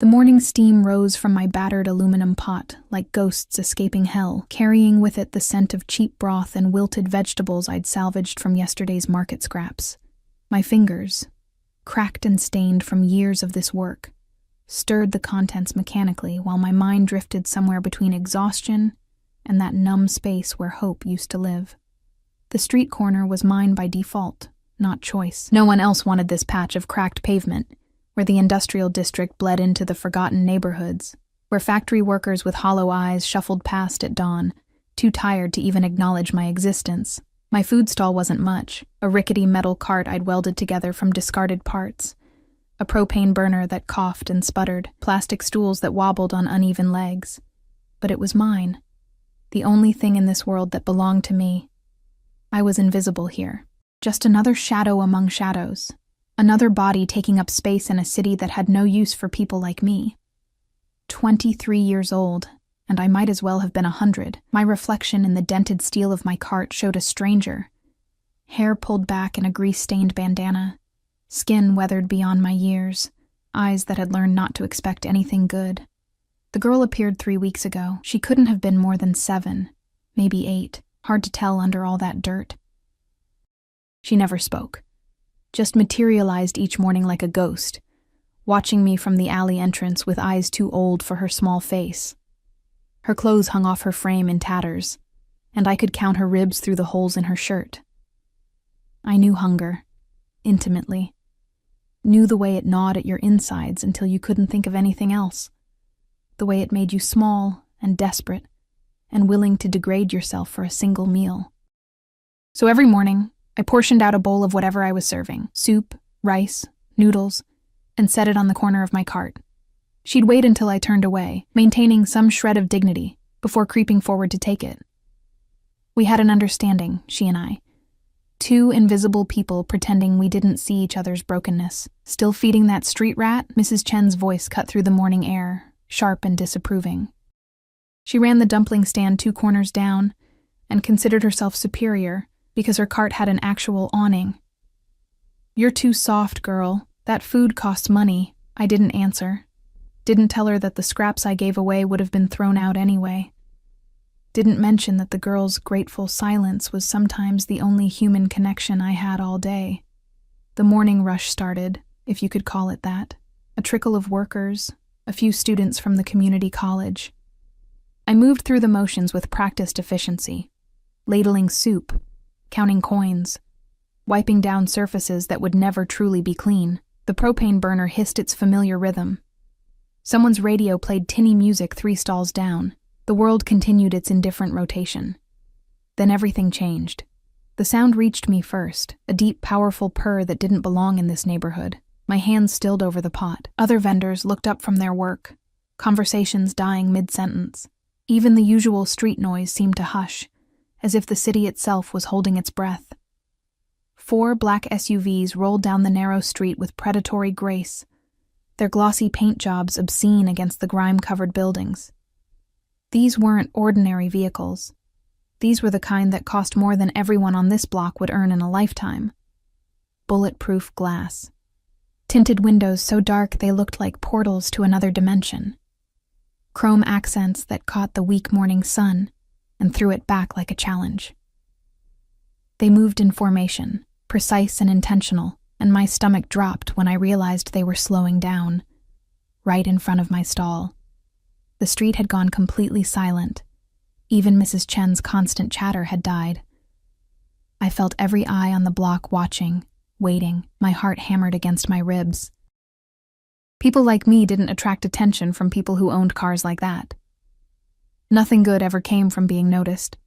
The morning steam rose from my battered aluminum pot like ghosts escaping hell, carrying with it the scent of cheap broth and wilted vegetables I'd salvaged from yesterday's market scraps. My fingers, cracked and stained from years of this work, stirred the contents mechanically while my mind drifted somewhere between exhaustion and that numb space where hope used to live. The street corner was mine by default, not choice. No one else wanted this patch of cracked pavement, where the industrial district bled into the forgotten neighborhoods, where factory workers with hollow eyes shuffled past at dawn, too tired to even acknowledge my existence. My food stall wasn't much, a rickety metal cart I'd welded together from discarded parts, a propane burner that coughed and sputtered, plastic stools that wobbled on uneven legs. But it was mine, the only thing in this world that belonged to me. I was invisible here, just another shadow among shadows. Another body taking up space in a city that had no use for people like me. 23 years old, and I might as well have been 100. My reflection in the dented steel of my cart showed a stranger. Hair pulled back in a grease-stained bandana, skin weathered beyond my years, eyes that had learned not to expect anything good. The girl appeared 3 weeks ago. She couldn't have been more than 7, maybe 8. Hard to tell under all that dirt. She never spoke. Just materialized each morning like a ghost, watching me from the alley entrance with eyes too old for her small face. Her clothes hung off her frame in tatters, and I could count her ribs through the holes in her shirt. I knew hunger, intimately. Knew the way it gnawed at your insides until you couldn't think of anything else. The way it made you small and desperate, and willing to degrade yourself for a single meal. So every morning, I portioned out a bowl of whatever I was serving, soup, rice, noodles, and set it on the corner of my cart. She'd wait until I turned away, maintaining some shred of dignity, before creeping forward to take it. We had an understanding, she and I. 2 invisible people pretending we didn't see each other's brokenness. Still feeding that street rat? Mrs. Chen's voice cut through the morning air, sharp and disapproving. She ran the dumpling stand 2 corners down, and considered herself superior, because her cart had an actual awning. "You're too soft, girl. That food costs money." I didn't answer. Didn't tell her that the scraps I gave away would have been thrown out anyway. Didn't mention that the girl's grateful silence was sometimes the only human connection I had all day. The morning rush started, if you could call it that. A trickle of workers, a few students from the community college. I moved through the motions with practiced efficiency, ladling soup, counting coins, wiping down surfaces that would never truly be clean. The propane burner hissed its familiar rhythm. Someone's radio played tinny music 3 stalls down. The world continued its indifferent rotation. Then everything changed. The sound reached me first, a deep, powerful purr that didn't belong in this neighborhood. My hands stilled over the pot. Other vendors looked up from their work, conversations dying mid-sentence. Even the usual street noise seemed to hush, as if the city itself was holding its breath. 4 black SUVs rolled down the narrow street with predatory grace, their glossy paint jobs obscene against the grime-covered buildings. These weren't ordinary vehicles. These were the kind that cost more than everyone on this block would earn in a lifetime. Bulletproof glass. Tinted windows so dark they looked like portals to another dimension. Chrome accents that caught the weak morning sun and threw it back like a challenge. They moved in formation, precise and intentional, and my stomach dropped when I realized they were slowing down, right in front of my stall. The street had gone completely silent. Even Mrs. Chen's constant chatter had died. I felt every eye on the block watching, waiting, my heart hammered against my ribs. People like me didn't attract attention from people who owned cars like that. Nothing good ever came from being noticed.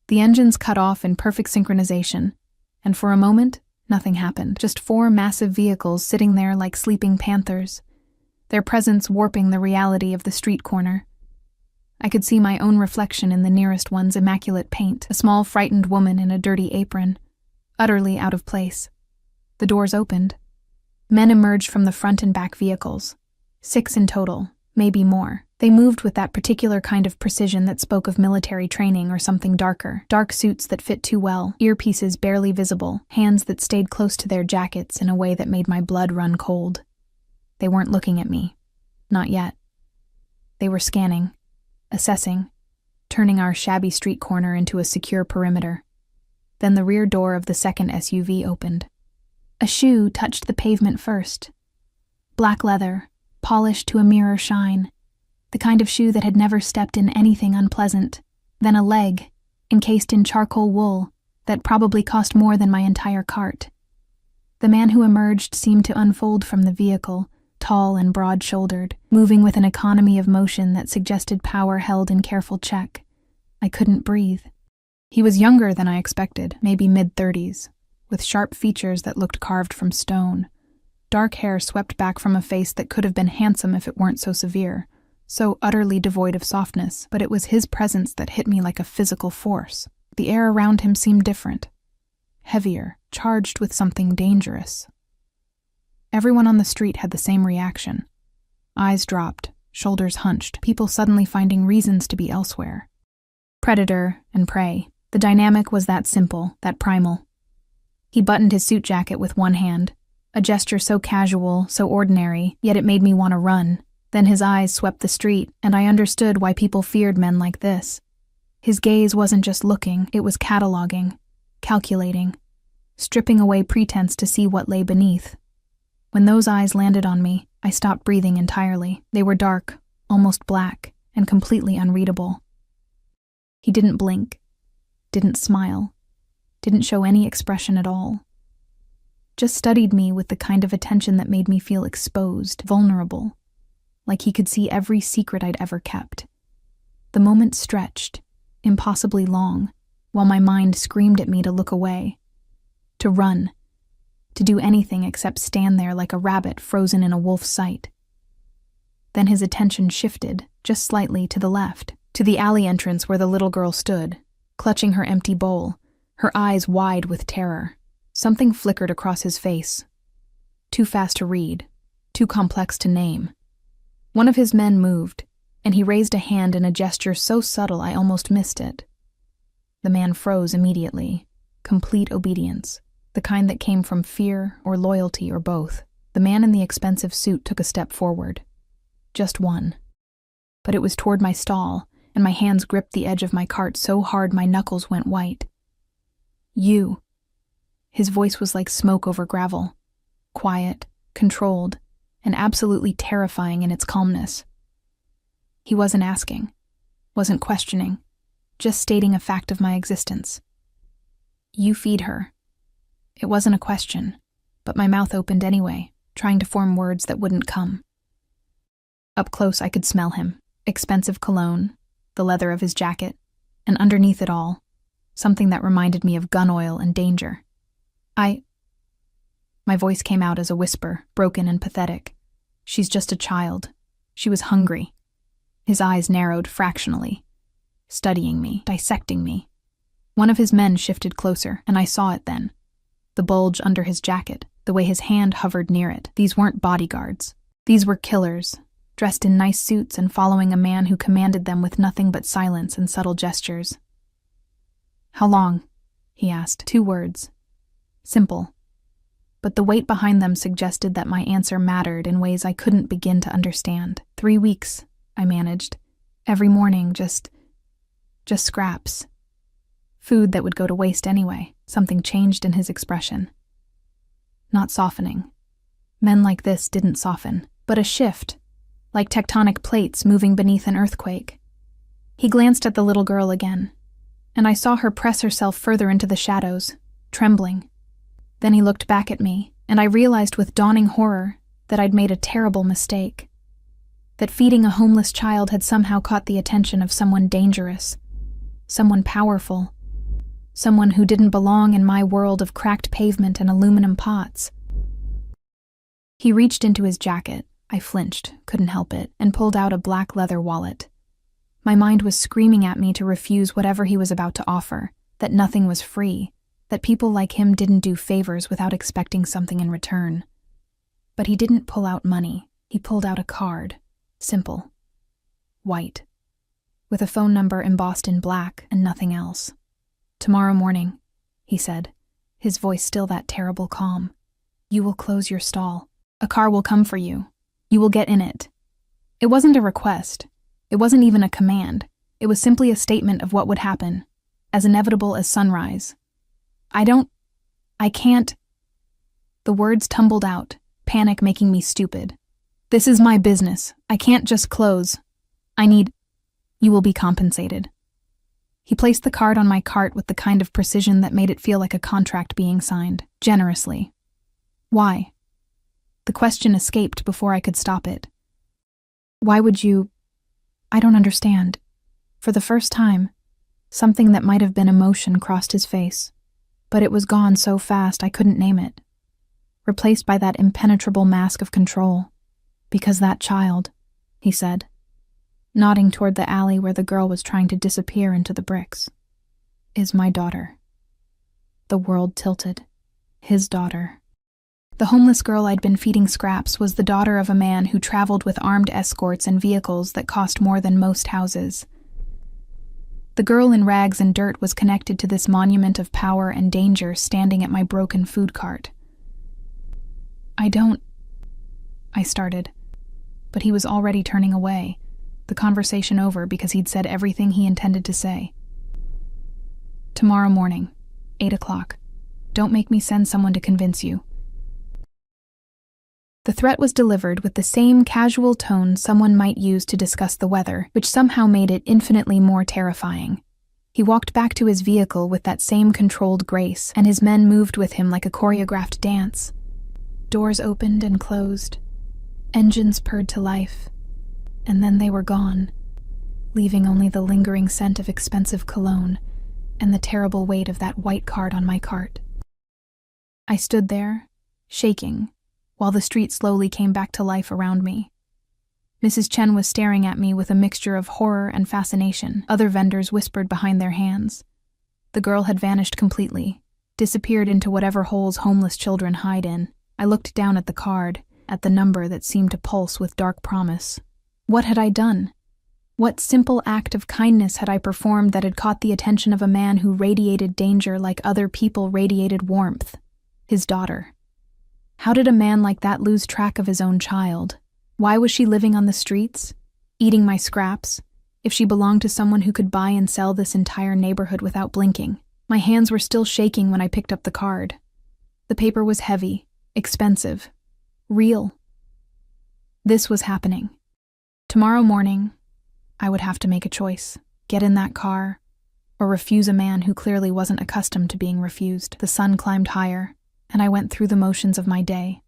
The engines cut off in perfect synchronization, and for a moment, nothing happened. Just 4 massive vehicles sitting there like sleeping panthers, their presence warping the reality of the street corner. I could see my own reflection in the nearest one's immaculate paint, a small frightened woman in a dirty apron, utterly out of place. The doors opened. Men emerged from the front and back vehicles, 6 in total, maybe more. They moved with that particular kind of precision that spoke of military training or something darker. Dark suits that fit too well, earpieces barely visible, hands that stayed close to their jackets in a way that made my blood run cold. They weren't looking at me. Not yet. They were scanning, assessing, turning our shabby street corner into a secure perimeter. Then the rear door of the second SUV opened. A shoe touched the pavement first. Black leather, polished to a mirror shine. The kind of shoe that had never stepped in anything unpleasant. Then a leg, encased in charcoal wool, that probably cost more than my entire cart. The man who emerged seemed to unfold from the vehicle, tall and broad-shouldered, moving with an economy of motion that suggested power held in careful check. I couldn't breathe. He was younger than I expected, maybe mid-30s, with sharp features that looked carved from stone. Dark hair swept back from a face that could have been handsome if it weren't so severe, so utterly devoid of softness, but it was his presence that hit me like a physical force. The air around him seemed different, heavier, charged with something dangerous. Everyone on the street had the same reaction. Eyes dropped, shoulders hunched, people suddenly finding reasons to be elsewhere. Predator and prey. The dynamic was that simple, that primal. He buttoned his suit jacket with one hand, a gesture so casual, so ordinary, yet it made me want to run. Then his eyes swept the street, and I understood why people feared men like this. His gaze wasn't just looking, it was cataloging, calculating, stripping away pretense to see what lay beneath. When those eyes landed on me, I stopped breathing entirely. They were dark, almost black, and completely unreadable. He didn't blink, didn't smile, didn't show any expression at all. Just studied me with the kind of attention that made me feel exposed, vulnerable, like he could see every secret I'd ever kept. The moment stretched, impossibly long, while my mind screamed at me to look away, to run, to do anything except stand there like a rabbit frozen in a wolf's sight. Then his attention shifted, just slightly to the left, to the alley entrance where the little girl stood, clutching her empty bowl, her eyes wide with terror. Something flickered across his face. Too fast to read, too complex to name. One of his men moved, and he raised a hand in a gesture so subtle I almost missed it. The man froze immediately, complete obedience, the kind that came from fear or loyalty or both. The man in the expensive suit took a step forward. Just one. But it was toward my stall, and my hands gripped the edge of my cart so hard my knuckles went white. You. His voice was like smoke over gravel, quiet, controlled, and absolutely terrifying in its calmness. He wasn't asking, wasn't questioning, just stating a fact of my existence. You feed her. It wasn't a question, but my mouth opened anyway, trying to form words that wouldn't come. Up close I could smell him, expensive cologne, the leather of his jacket, and underneath it all, something that reminded me of gun oil and danger. My voice came out as a whisper, broken and pathetic. She's just a child. She was hungry. His eyes narrowed fractionally, studying me, dissecting me. One of his men shifted closer, and I saw it then. The bulge under his jacket, the way his hand hovered near it. These weren't bodyguards. These were killers, dressed in nice suits and following a man who commanded them with nothing but silence and subtle gestures. "How long?" he asked. 2 words. Simple. But the weight behind them suggested that my answer mattered in ways I couldn't begin to understand. 3 weeks, I managed. Every morning, just scraps. Food that would go to waste anyway. Something changed in his expression. Not softening. Men like this didn't soften, but a shift, like tectonic plates moving beneath an earthquake. He glanced at the little girl again, and I saw her press herself further into the shadows, trembling. Then he looked back at me, and I realized with dawning horror that I'd made a terrible mistake. That feeding a homeless child had somehow caught the attention of someone dangerous, someone powerful, someone who didn't belong in my world of cracked pavement and aluminum pots. He reached into his jacket. I flinched, couldn't help it, and pulled out a black leather wallet. My mind was screaming at me to refuse whatever he was about to offer, that nothing was free, that people like him didn't do favors without expecting something in return. But he didn't pull out money. He pulled out a card. Simple. White. With a phone number embossed in black and nothing else. "Tomorrow morning," he said, his voice still that terrible calm. "You will close your stall. A car will come for you. You will get in it. It wasn't a request. It wasn't even a command. It was simply a statement of what would happen, as inevitable as sunrise. I can't. The words tumbled out, panic making me stupid. This is my business. I can't just close. You will be compensated. He placed the card on my cart with the kind of precision that made it feel like a contract being signed, generously. Why? The question escaped before I could stop it. Why would you? I don't understand. For the first time, something that might have been emotion crossed his face, but it was gone so fast I couldn't name it. Replaced by that impenetrable mask of control. Because that child, he said, nodding toward the alley where the girl was trying to disappear into the bricks, is my daughter. The world tilted. His daughter. The homeless girl I'd been feeding scraps was the daughter of a man who traveled with armed escorts and vehicles that cost more than most houses. The girl in rags and dirt was connected to this monument of power and danger standing at my broken food cart. I started, but he was already turning away, the conversation over because he'd said everything he intended to say. Tomorrow morning, 8 o'clock. Don't make me send someone to convince you. The threat was delivered with the same casual tone someone might use to discuss the weather, which somehow made it infinitely more terrifying. He walked back to his vehicle with that same controlled grace, and his men moved with him like a choreographed dance. Doors opened and closed. Engines purred to life. And then they were gone, leaving only the lingering scent of expensive cologne and the terrible weight of that white card on my cart. I stood there, shaking, while the street slowly came back to life around me. Mrs. Chen was staring at me with a mixture of horror and fascination. Other vendors whispered behind their hands. The girl had vanished completely, disappeared into whatever holes homeless children hide in. I looked down at the card, at the number that seemed to pulse with dark promise. What had I done? What simple act of kindness had I performed that had caught the attention of a man who radiated danger like other people radiated warmth? His daughter. How did a man like that lose track of his own child? Why was she living on the streets, eating my scraps, if she belonged to someone who could buy and sell this entire neighborhood without blinking? My hands were still shaking when I picked up the card. The paper was heavy, expensive, real. This was happening. Tomorrow morning, I would have to make a choice. Get in that car, or refuse a man who clearly wasn't accustomed to being refused. The sun climbed higher, and I went through the motions of my day.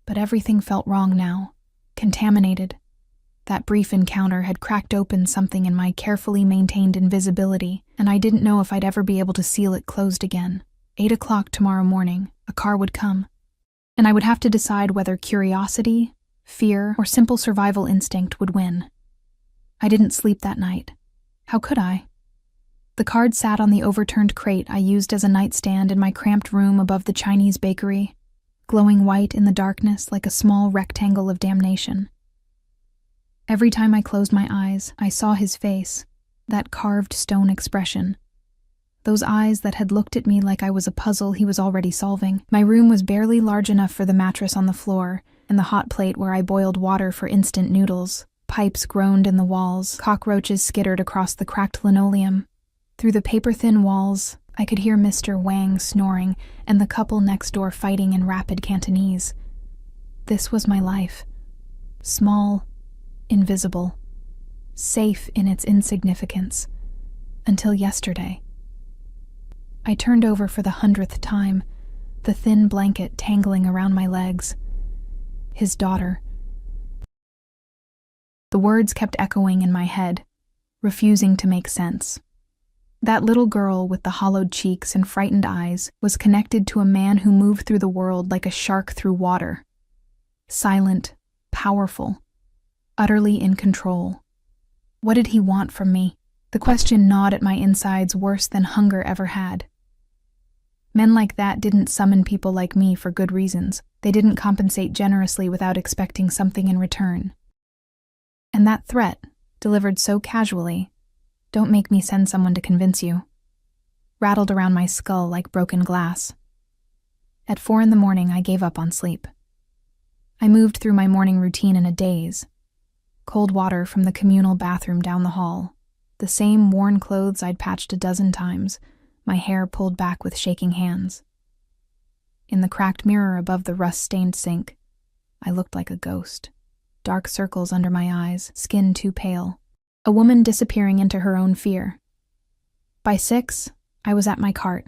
But everything felt wrong now, contaminated. That brief encounter had cracked open something in my carefully maintained invisibility, and I didn't know if I'd ever be able to seal it closed again. 8 o'clock tomorrow morning, a car would come, and I would have to decide whether curiosity, fear, or simple survival instinct would win. I didn't sleep that night. How could I? The card sat on the overturned crate I used as a nightstand in my cramped room above the Chinese bakery, glowing white in the darkness like a small rectangle of damnation. Every time I closed my eyes, I saw his face, that carved stone expression. Those eyes that had looked at me like I was a puzzle he was already solving. My room was barely large enough for the mattress on the floor and the hot plate where I boiled water for instant noodles. Pipes groaned in the walls, cockroaches skittered across the cracked linoleum. Through the paper-thin walls, I could hear Mr. Wang snoring and the couple next door fighting in rapid Cantonese. This was my life. Small, invisible, safe in its insignificance. Until yesterday. I turned over for the 100th time, the thin blanket tangling around my legs. His daughter. The words kept echoing in my head, refusing to make sense. That little girl with the hollowed cheeks and frightened eyes was connected to a man who moved through the world like a shark through water. Silent, powerful, utterly in control. What did he want from me? The question gnawed at my insides worse than hunger ever had. Men like that didn't summon people like me for good reasons. They didn't compensate generously without expecting something in return. And that threat, delivered so casually, "Don't make me send someone to convince you," rattled around my skull like broken glass. At 4 a.m, I gave up on sleep. I moved through my morning routine in a daze. Cold water from the communal bathroom down the hall. The same worn clothes I'd patched a dozen times, my hair pulled back with shaking hands. In the cracked mirror above the rust-stained sink, I looked like a ghost. Dark circles under my eyes, skin too pale. A woman disappearing into her own fear. By 6, I was at my cart,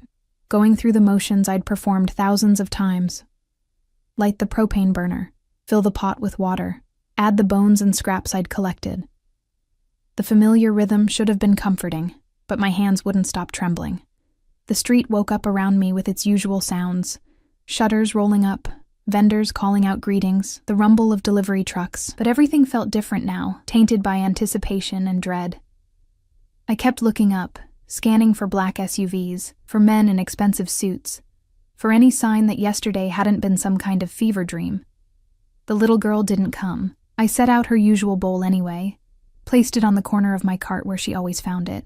going through the motions I'd performed thousands of times. Light the propane burner, fill the pot with water, add the bones and scraps I'd collected. The familiar rhythm should have been comforting, but my hands wouldn't stop trembling. The street woke up around me with its usual sounds. Shutters rolling up, vendors calling out greetings, the rumble of delivery trucks, but everything felt different now, tainted by anticipation and dread. I kept looking up, scanning for black SUVs, for men in expensive suits, for any sign that yesterday hadn't been some kind of fever dream. The little girl didn't come. I set out her usual bowl anyway, placed it on the corner of my cart where she always found it.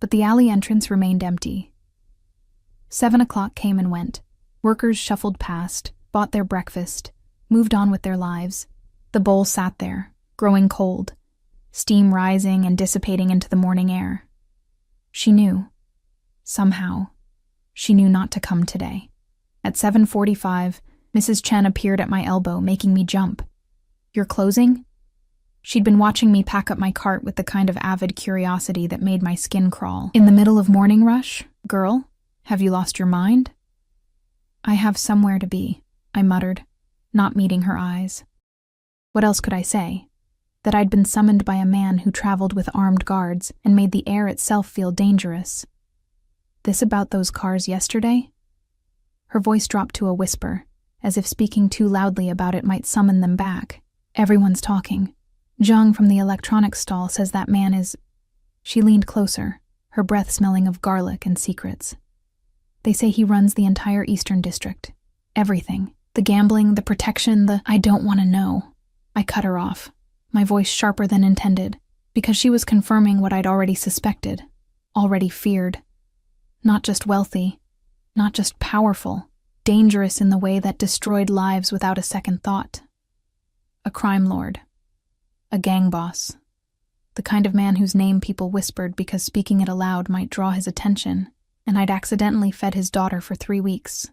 But the alley entrance remained empty. 7 o'clock came and went. Workers shuffled past, bought their breakfast, moved on with their lives. The bowl sat there, growing cold, steam rising and dissipating into the morning air. She knew. Somehow, she knew not to come today. At 7:45, Mrs. Chen appeared at my elbow, making me jump. "You're closing?" She'd been watching me pack up my cart with the kind of avid curiosity that made my skin crawl. "In the middle of morning rush? Girl, have you lost your mind?" "I have somewhere to be," I muttered, not meeting her eyes. What else could I say? That I'd been summoned by a man who traveled with armed guards and made the air itself feel dangerous. This about those cars yesterday? Her voice dropped to a whisper, as if speaking too loudly about it might summon them back. "Everyone's talking. Zhang from the electronics stall says that man is..." She leaned closer, her breath smelling of garlic and secrets. "They say he runs the entire Eastern District. Everything. The gambling, the protection, I don't want to know." I cut her off, my voice sharper than intended, because she was confirming what I'd already suspected, already feared. Not just wealthy, not just powerful, dangerous in the way that destroyed lives without a second thought. A crime lord. A gang boss. The kind of man whose name people whispered because speaking it aloud might draw his attention, and I'd accidentally fed his daughter for 3 weeks.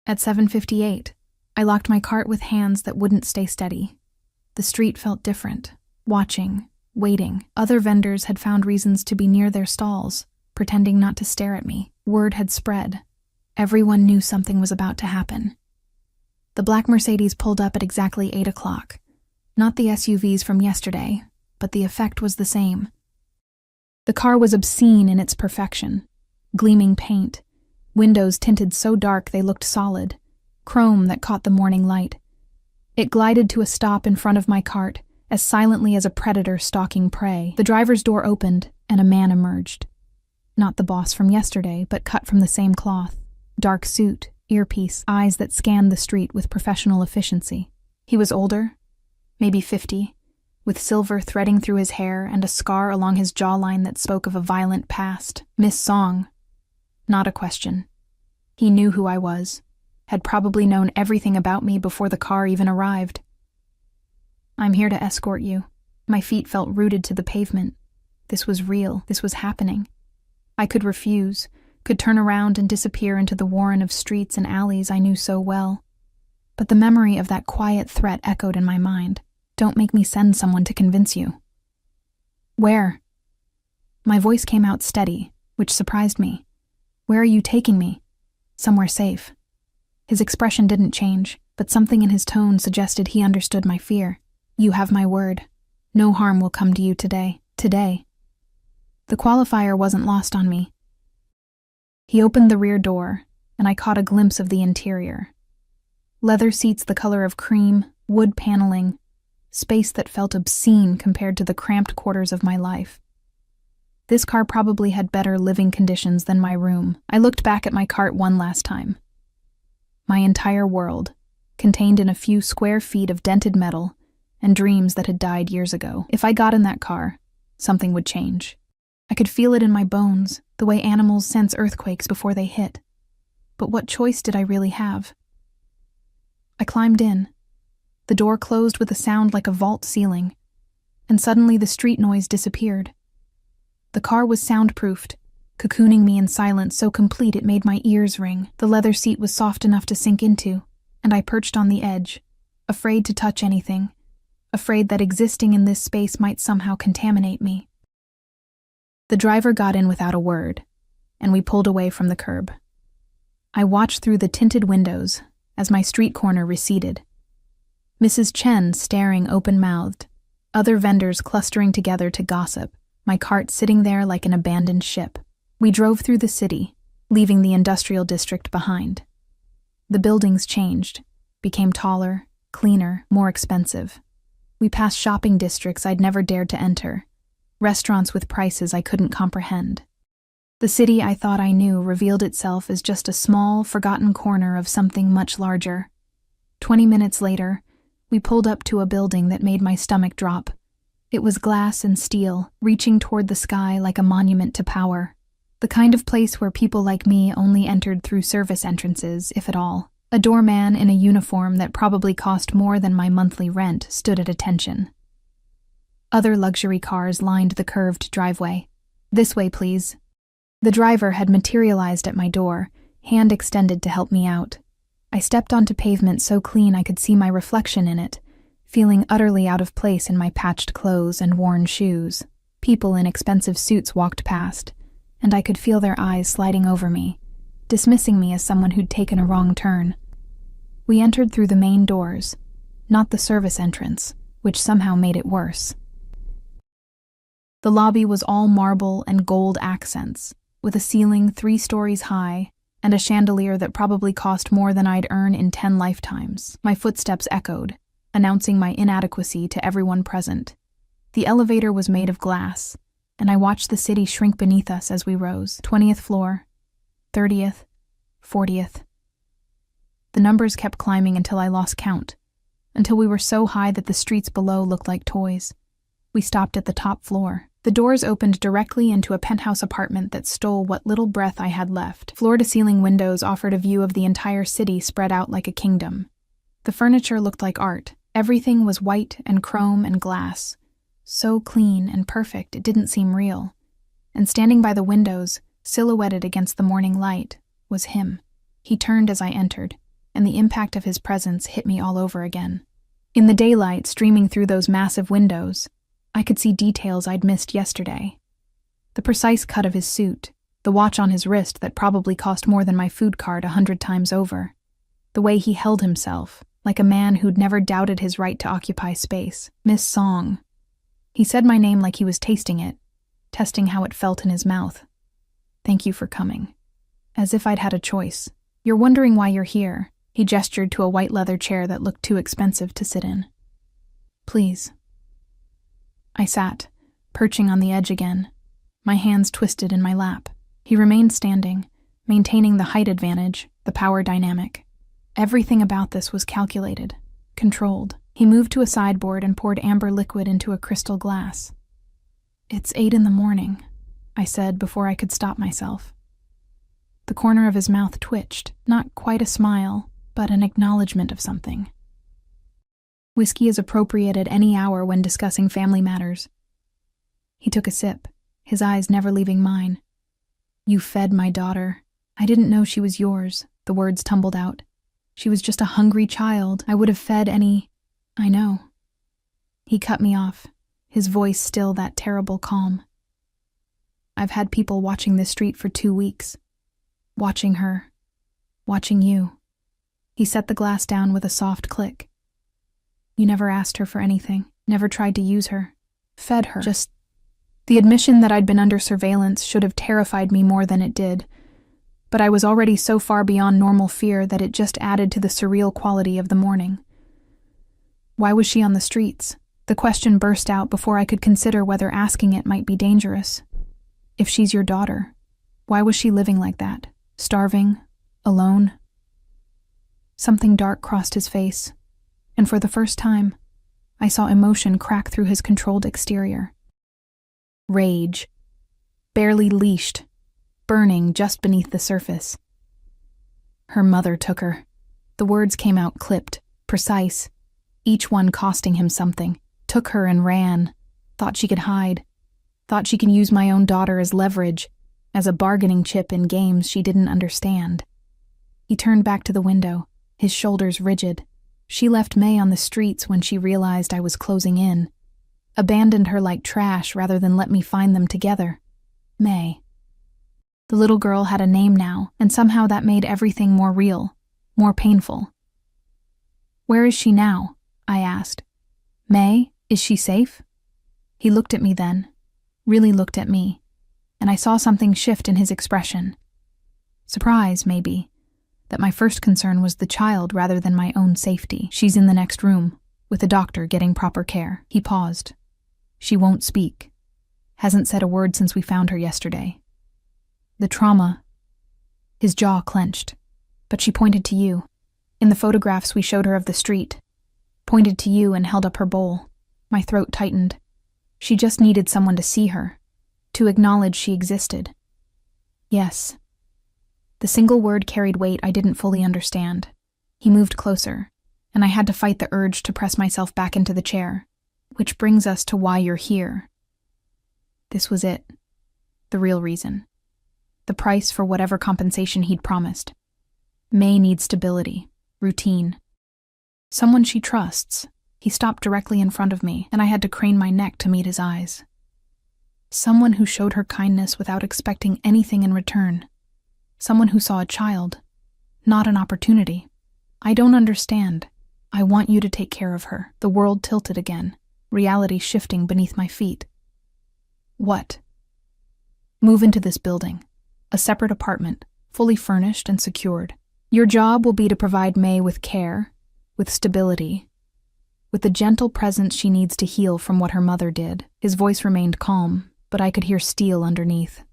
At 7:58, I locked my cart with hands that wouldn't stay steady. The street felt different. Watching, waiting. Other vendors had found reasons to be near their stalls, pretending not to stare at me. Word had spread. Everyone knew something was about to happen. The black Mercedes pulled up at exactly 8 o'clock. Not the SUVs from yesterday, but the effect was the same. The car was obscene in its perfection. Gleaming paint, windows tinted so dark they looked solid, chrome that caught the morning light. It glided to a stop in front of my cart, as silently as a predator stalking prey. The driver's door opened, and a man emerged. Not the boss from yesterday, but cut from the same cloth. Dark suit, earpiece, eyes that scanned the street with professional efficiency. He was older, maybe 50, with silver threading through his hair and a scar along his jawline that spoke of a violent past. Miss Song. Not a question. He knew who I was, had probably known everything about me before the car even arrived. "I'm here to escort you." My feet felt rooted to the pavement. This was real. This was happening. I could refuse, could turn around and disappear into the warren of streets and alleys I knew so well. But the memory of that quiet threat echoed in my mind. "Don't make me send someone to convince you." "Where?" My voice came out steady, which surprised me. "Where are you taking me?" "Somewhere safe." His expression didn't change, but something in his tone suggested he understood my fear. "You have my word. No harm will come to you today. Today." The qualifier wasn't lost on me. He opened the rear door, and I caught a glimpse of the interior. Leather seats the color of cream, wood paneling, space that felt obscene compared to the cramped quarters of my life. This car probably had better living conditions than my room. I looked back at my cart one last time. My entire world, contained in a few square feet of dented metal and dreams that had died years ago. If I got in that car, something would change. I could feel it in my bones, the way animals sense earthquakes before they hit. But what choice did I really have? I climbed in. The door closed with a sound like a vault ceiling, and suddenly the street noise disappeared. The car was soundproofed, cocooning me in silence so complete it made my ears ring. The leather seat was soft enough to sink into, and I perched on the edge, afraid to touch anything, afraid that existing in this space might somehow contaminate me. The driver got in without a word, and we pulled away from the curb. I watched through the tinted windows as my street corner receded. Mrs. Chen staring open-mouthed, other vendors clustering together to gossip, my cart sitting there like an abandoned ship. We drove through the city, leaving the industrial district behind. The buildings changed, became taller, cleaner, more expensive. We passed shopping districts I'd never dared to enter, restaurants with prices I couldn't comprehend. The city I thought I knew revealed itself as just a small, forgotten corner of something much larger. 20 minutes later, we pulled up to a building that made my stomach drop. It was glass and steel, reaching toward the sky like a monument to power. The kind of place where people like me only entered through service entrances, if at all. A doorman in a uniform that probably cost more than my monthly rent stood at attention. Other luxury cars lined the curved driveway. "This way, please." The driver had materialized at my door, hand extended to help me out. I stepped onto pavement so clean I could see my reflection in it, feeling utterly out of place in my patched clothes and worn shoes. People in expensive suits walked past, and I could feel their eyes sliding over me, dismissing me as someone who'd taken a wrong turn. We entered through the main doors, not the service entrance, which somehow made it worse. The lobby was all marble and gold accents, with a ceiling 3 stories high and a chandelier that probably cost more than I'd earn in 10 lifetimes. My footsteps echoed, announcing my inadequacy to everyone present. The elevator was made of glass, and I watched the city shrink beneath us as we rose. 20th floor, 30th, 40th. The numbers kept climbing until I lost count, until we were so high that the streets below looked like toys. We stopped at the top floor. The doors opened directly into a penthouse apartment that stole what little breath I had left. Floor-to-ceiling windows offered a view of the entire city spread out like a kingdom. The furniture looked like art. Everything was white and chrome and glass. So clean and perfect it didn't seem real. And standing by the windows, silhouetted against the morning light, was him. He turned as I entered, and the impact of his presence hit me all over again. In the daylight streaming through those massive windows, I could see details I'd missed yesterday. The precise cut of his suit, the watch on his wrist that probably cost more than my food card 100 times over. The way he held himself, like a man who'd never doubted his right to occupy space. Miss Song. He said my name like he was tasting it, testing how it felt in his mouth. "Thank you for coming." As if I'd had a choice. "You're wondering why you're here." He gestured to a white leather chair that looked too expensive to sit in. "Please." I sat, perching on the edge again, my hands twisted in my lap. He remained standing, maintaining the height advantage, the power dynamic. Everything about this was calculated, controlled. He moved to a sideboard and poured amber liquid into a crystal glass. "It's 8 in the morning," I said before I could stop myself. The corner of his mouth twitched, not quite a smile, but an acknowledgement of something. Whiskey is appropriate at any hour when discussing family matters. He took a sip, his eyes never leaving mine. "You fed my daughter. I didn't know she was yours," the words tumbled out. "She was just a hungry child. I would have fed any—" "I know." He cut me off, his voice still that terrible calm. "I've had people watching this street for 2 weeks. Watching her. Watching you." He set the glass down with a soft click. "You never asked her for anything, never tried to use her. Fed her. Just—" The admission that I'd been under surveillance should have terrified me more than it did, but I was already so far beyond normal fear that it just added to the surreal quality of the morning. Why was she on the streets? The question burst out before I could consider whether asking it might be dangerous. If she's your daughter, why was she living like that? Starving? Alone? Something dark crossed his face, and for the first time, I saw emotion crack through his controlled exterior. Rage. Barely leashed, burning just beneath the surface. Her mother took her. The words came out clipped, precise, each one costing him something. Took her and ran. thought she could hide, thought she could use my own daughter as leverage, as a bargaining chip in games she didn't understand. He turned back to the window, his shoulders rigid. She left May on the streets when she realized I was closing in, abandoned her like trash rather than let me find them together. May. The little girl had a name now, and somehow that made everything more real, more painful. "Where is she now?" I asked. "May, is she safe?" He looked at me then, really looked at me, and I saw something shift in his expression. Surprise, maybe, that my first concern was the child rather than my own safety. "She's in the next room, with a doctor getting proper care." He paused. "She won't speak. Hasn't said a word since we found her yesterday. The trauma." His jaw clenched. "But she pointed to you. In the photographs we showed her of the street. Pointed to you and held up her bowl." My throat tightened. She just needed someone to see her, to acknowledge she existed. "Yes." The single word carried weight I didn't fully understand. He moved closer, and I had to fight the urge to press myself back into the chair. "Which brings us to why you're here." This was it. The real reason. The price for whatever compensation he'd promised. May needs stability, routine. Someone she trusts. He stopped directly in front of me, and I had to crane my neck to meet his eyes. Someone who showed her kindness without expecting anything in return. Someone who saw a child, not an opportunity. "I don't understand. I want you to take care of her." The world tilted again, reality shifting beneath my feet. "What?" "Move into this building. A separate apartment, fully furnished and secured. Your job will be to provide May with care, with stability, with the gentle presence she needs to heal from what her mother did." His voice remained calm, but I could hear steel underneath.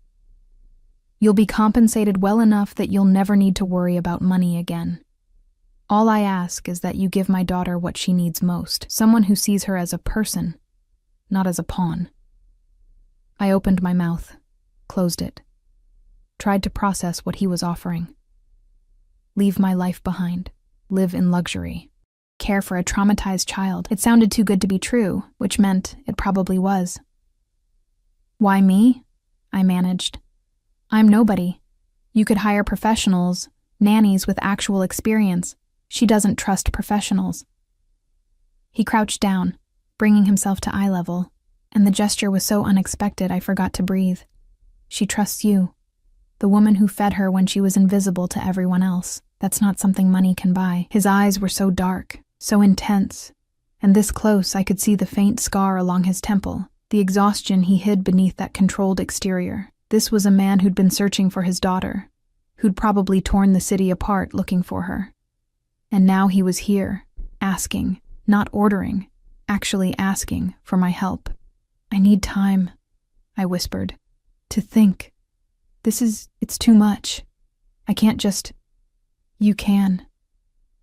"You'll be compensated well enough that you'll never need to worry about money again. All I ask is that you give my daughter what she needs most, someone who sees her as a person, not as a pawn." I opened my mouth, closed it, tried to process what he was offering. Leave my life behind, live in luxury, care for a traumatized child. It sounded too good to be true, which meant it probably was. "Why me?" I managed. "I'm nobody. You could hire professionals, nannies with actual experience. She doesn't trust professionals." He crouched down, bringing himself to eye level, and the gesture was so unexpected I forgot to breathe. "She trusts you, the woman who fed her when she was invisible to everyone else. That's not something money can buy." His eyes were so dark, so intense, and this close I could see the faint scar along his temple, the exhaustion he hid beneath that controlled exterior. This was a man who'd been searching for his daughter, who'd probably torn the city apart looking for her. And now he was here, asking, not ordering, actually asking for my help. "I need time," I whispered, "to think. It's too much. I can't just—" "You can."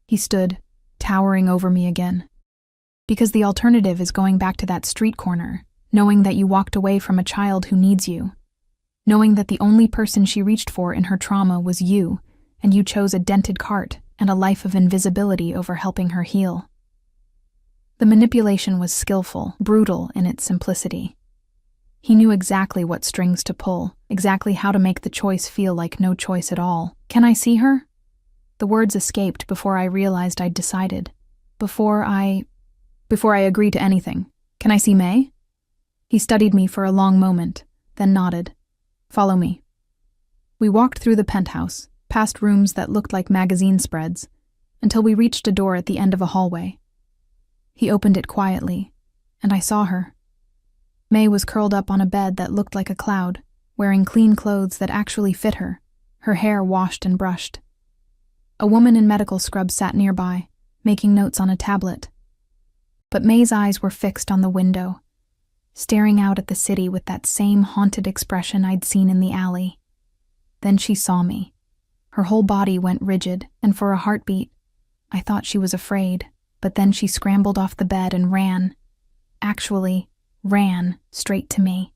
He stood, towering over me again. "Because the alternative is going back to that street corner, knowing that you walked away from a child who needs you, knowing that the only person she reached for in her trauma was you, and you chose a dented cart and a life of invisibility over helping her heal." The manipulation was skillful, brutal in its simplicity. He knew exactly what strings to pull, exactly how to make the choice feel like no choice at all. "Can I see her?" The words escaped before I realized I'd decided. Before I agree to anything. "Can I see May?" He studied me for a long moment, then nodded. "Follow me." We walked through the penthouse, past rooms that looked like magazine spreads, until we reached a door at the end of a hallway. He opened it quietly, and I saw her. May was curled up on a bed that looked like a cloud, wearing clean clothes that actually fit her, her hair washed and brushed. A woman in medical scrubs sat nearby, making notes on a tablet. But May's eyes were fixed on the window, staring out at the city with that same haunted expression I'd seen in the alley. Then she saw me. Her whole body went rigid, and for a heartbeat, I thought she was afraid, but then she scrambled off the bed and ran. Actually, ran straight to me.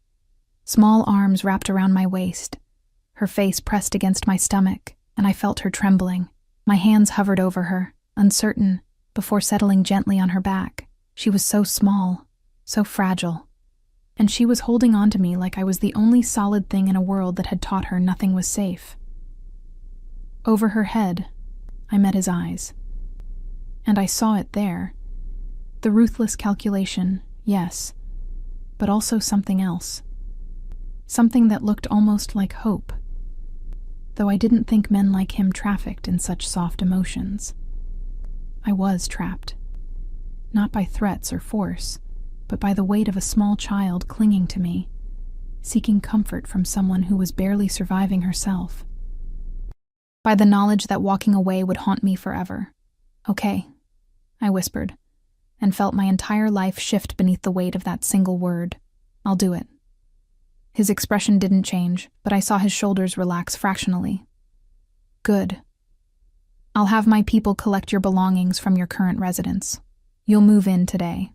Small arms wrapped around my waist, her face pressed against my stomach, and I felt her trembling. My hands hovered over her, uncertain, before settling gently on her back. She was so small, so fragile. and she was holding on to me like I was the only solid thing in a world that had taught her nothing was safe. Over her head, I met his eyes. And I saw it there. The ruthless calculation, yes, but also something else. Something that looked almost like hope. Though I didn't think men like him trafficked in such soft emotions. I was trapped. Not by threats or force, but by the weight of a small child clinging to me, seeking comfort from someone who was barely surviving herself. By the knowledge that walking away would haunt me forever. Okay, I whispered, and felt my entire life shift beneath the weight of that single word. I'll do it. His expression didn't change, but I saw his shoulders relax fractionally. Good. I'll have my people collect your belongings from your current residence. You'll move in today.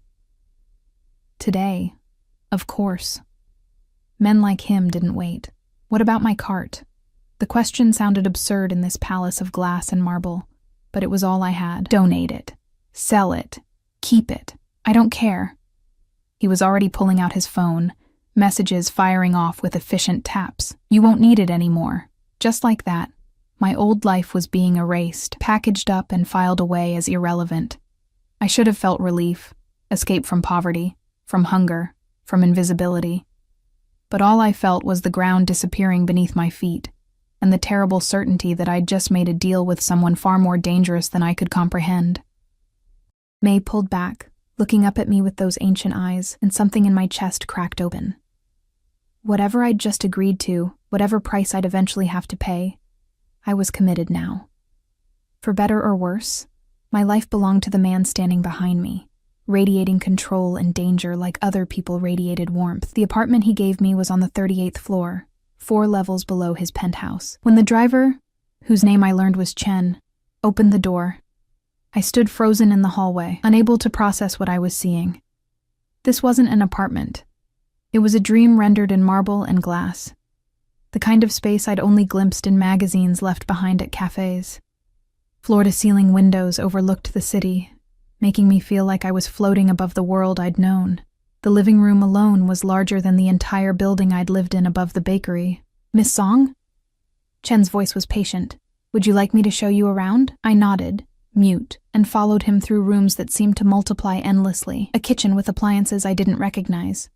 Today, of course. Men like him didn't wait. What about my cart? The question sounded absurd in this palace of glass and marble, but it was all I had. Donate it. Sell it. Keep it. I don't care. He was already pulling out his phone, messages firing off with efficient taps. You won't need it anymore. Just like that, my old life was being erased, packaged up and filed away as irrelevant. I should have felt relief, escape from poverty, from hunger, from invisibility. But all I felt was the ground disappearing beneath my feet, and the terrible certainty that I'd just made a deal with someone far more dangerous than I could comprehend. May pulled back, looking up at me with those ancient eyes, and something in my chest cracked open. Whatever I'd just agreed to, whatever price I'd eventually have to pay, I was committed now. For better or worse, my life belonged to the man standing behind me, radiating control and danger like other people radiated warmth. The apartment he gave me was on the 38th floor, 4 levels below his penthouse. When the driver, whose name I learned was Chen, opened the door, I stood frozen in the hallway, unable to process what I was seeing. This wasn't an apartment. It was a dream rendered in marble and glass. The kind of space I'd only glimpsed in magazines left behind at cafes. Floor-to-ceiling windows overlooked the city, making me feel like I was floating above the world I'd known. The living room alone was larger than the entire building I'd lived in above the bakery. Miss Song? Chen's voice was patient. Would you like me to show you around? I nodded, mute, and followed him through rooms that seemed to multiply endlessly. A kitchen with appliances I didn't recognize.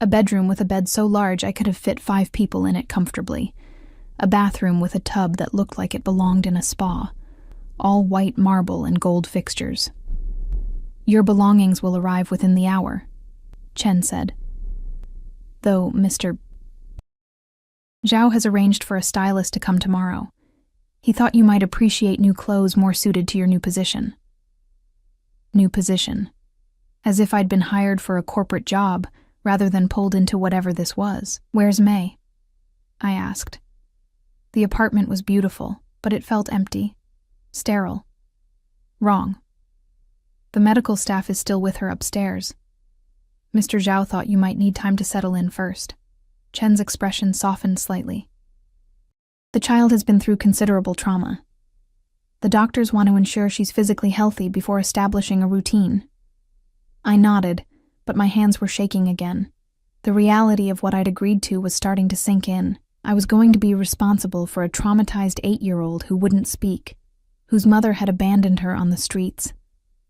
A bedroom with a bed so large I could have fit 5 people in it comfortably. A bathroom with a tub that looked like it belonged in a spa. All white marble and gold fixtures. Your belongings will arrive within the hour, Chen said. Though Mr. Zhao has arranged for a stylist to come tomorrow. He thought you might appreciate new clothes more suited to your new position. New position. As if I'd been hired for a corporate job, rather than pulled into whatever this was. Where's May? I asked. The apartment was beautiful, but it felt empty. Sterile. Wrong. The medical staff is still with her upstairs. Mr. Zhao thought you might need time to settle in first. Chen's expression softened slightly. The child has been through considerable trauma. The doctors want to ensure she's physically healthy before establishing a routine. I nodded, but my hands were shaking again. The reality of what I'd agreed to was starting to sink in. I was going to be responsible for a traumatized 8-year-old who wouldn't speak, whose mother had abandoned her on the streets,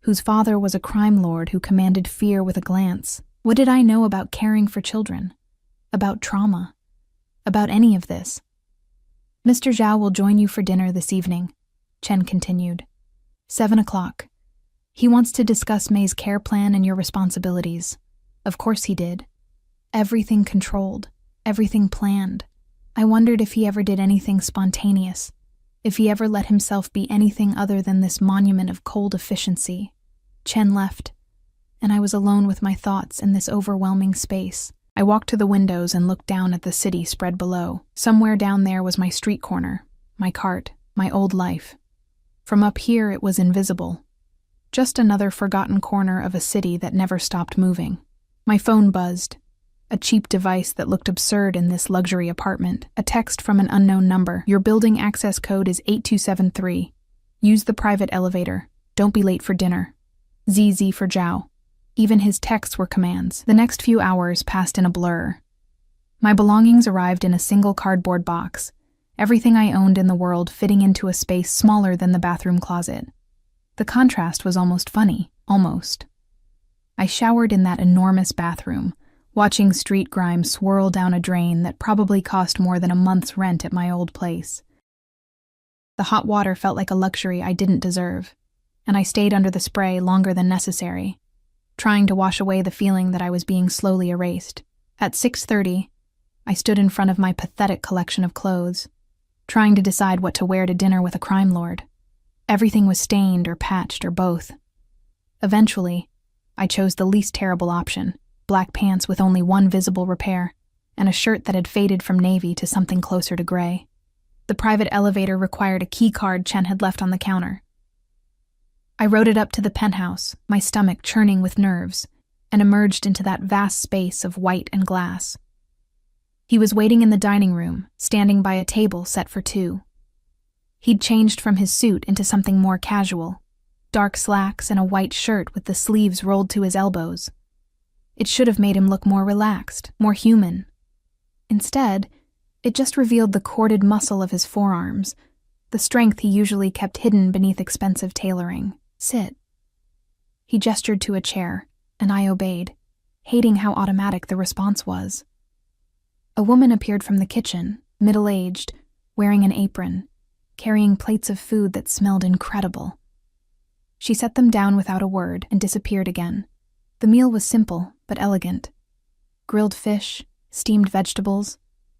whose father was a crime lord who commanded fear with a glance. What did I know about caring for children? About trauma? About any of this? Mr. Zhao will join you for dinner this evening, Chen continued. 7 o'clock. He wants to discuss May's care plan and your responsibilities. Of course he did. Everything controlled, everything planned. I wondered if he ever did anything spontaneous, if he ever let himself be anything other than this monument of cold efficiency. Chen left, and I was alone with my thoughts in this overwhelming space. I walked to the windows and looked down at the city spread below. Somewhere down there was my street corner, my cart, my old life. From up here it was invisible. Just another forgotten corner of a city that never stopped moving. My phone buzzed. A cheap device that looked absurd in this luxury apartment. A text from an unknown number. Your building access code is 8273. Use the private elevator. Don't be late for dinner. ZZ for Zhao. Even his texts were commands. The next few hours passed in a blur. My belongings arrived in a single cardboard box, everything I owned in the world fitting into a space smaller than the bathroom closet. The contrast was almost funny, almost. I showered in that enormous bathroom, watching street grime swirl down a drain that probably cost more than a month's rent at my old place. The hot water felt like a luxury I didn't deserve, and I stayed under the spray longer than necessary, trying to wash away the feeling that I was being slowly erased. At 6:30, I stood in front of my pathetic collection of clothes, trying to decide what to wear to dinner with a crime lord. Everything was stained or patched or both. Eventually, I chose the least terrible option, black pants with only one visible repair, and a shirt that had faded from navy to something closer to gray. The private elevator required a key card Chen had left on the counter. I rode it up to the penthouse, my stomach churning with nerves, and emerged into that vast space of white and glass. He was waiting in the dining room, standing by a table set for two. He'd changed from his suit into something more casual, dark slacks and a white shirt with the sleeves rolled to his elbows. It should have made him look more relaxed, more human. Instead, it just revealed the corded muscle of his forearms, the strength he usually kept hidden beneath expensive tailoring. Sit. He gestured to a chair, and I obeyed, hating how automatic the response was. A woman appeared from the kitchen, middle-aged, wearing an apron, carrying plates of food that smelled incredible. She set them down without a word and disappeared again. The meal was simple but elegant. Grilled fish, steamed vegetables,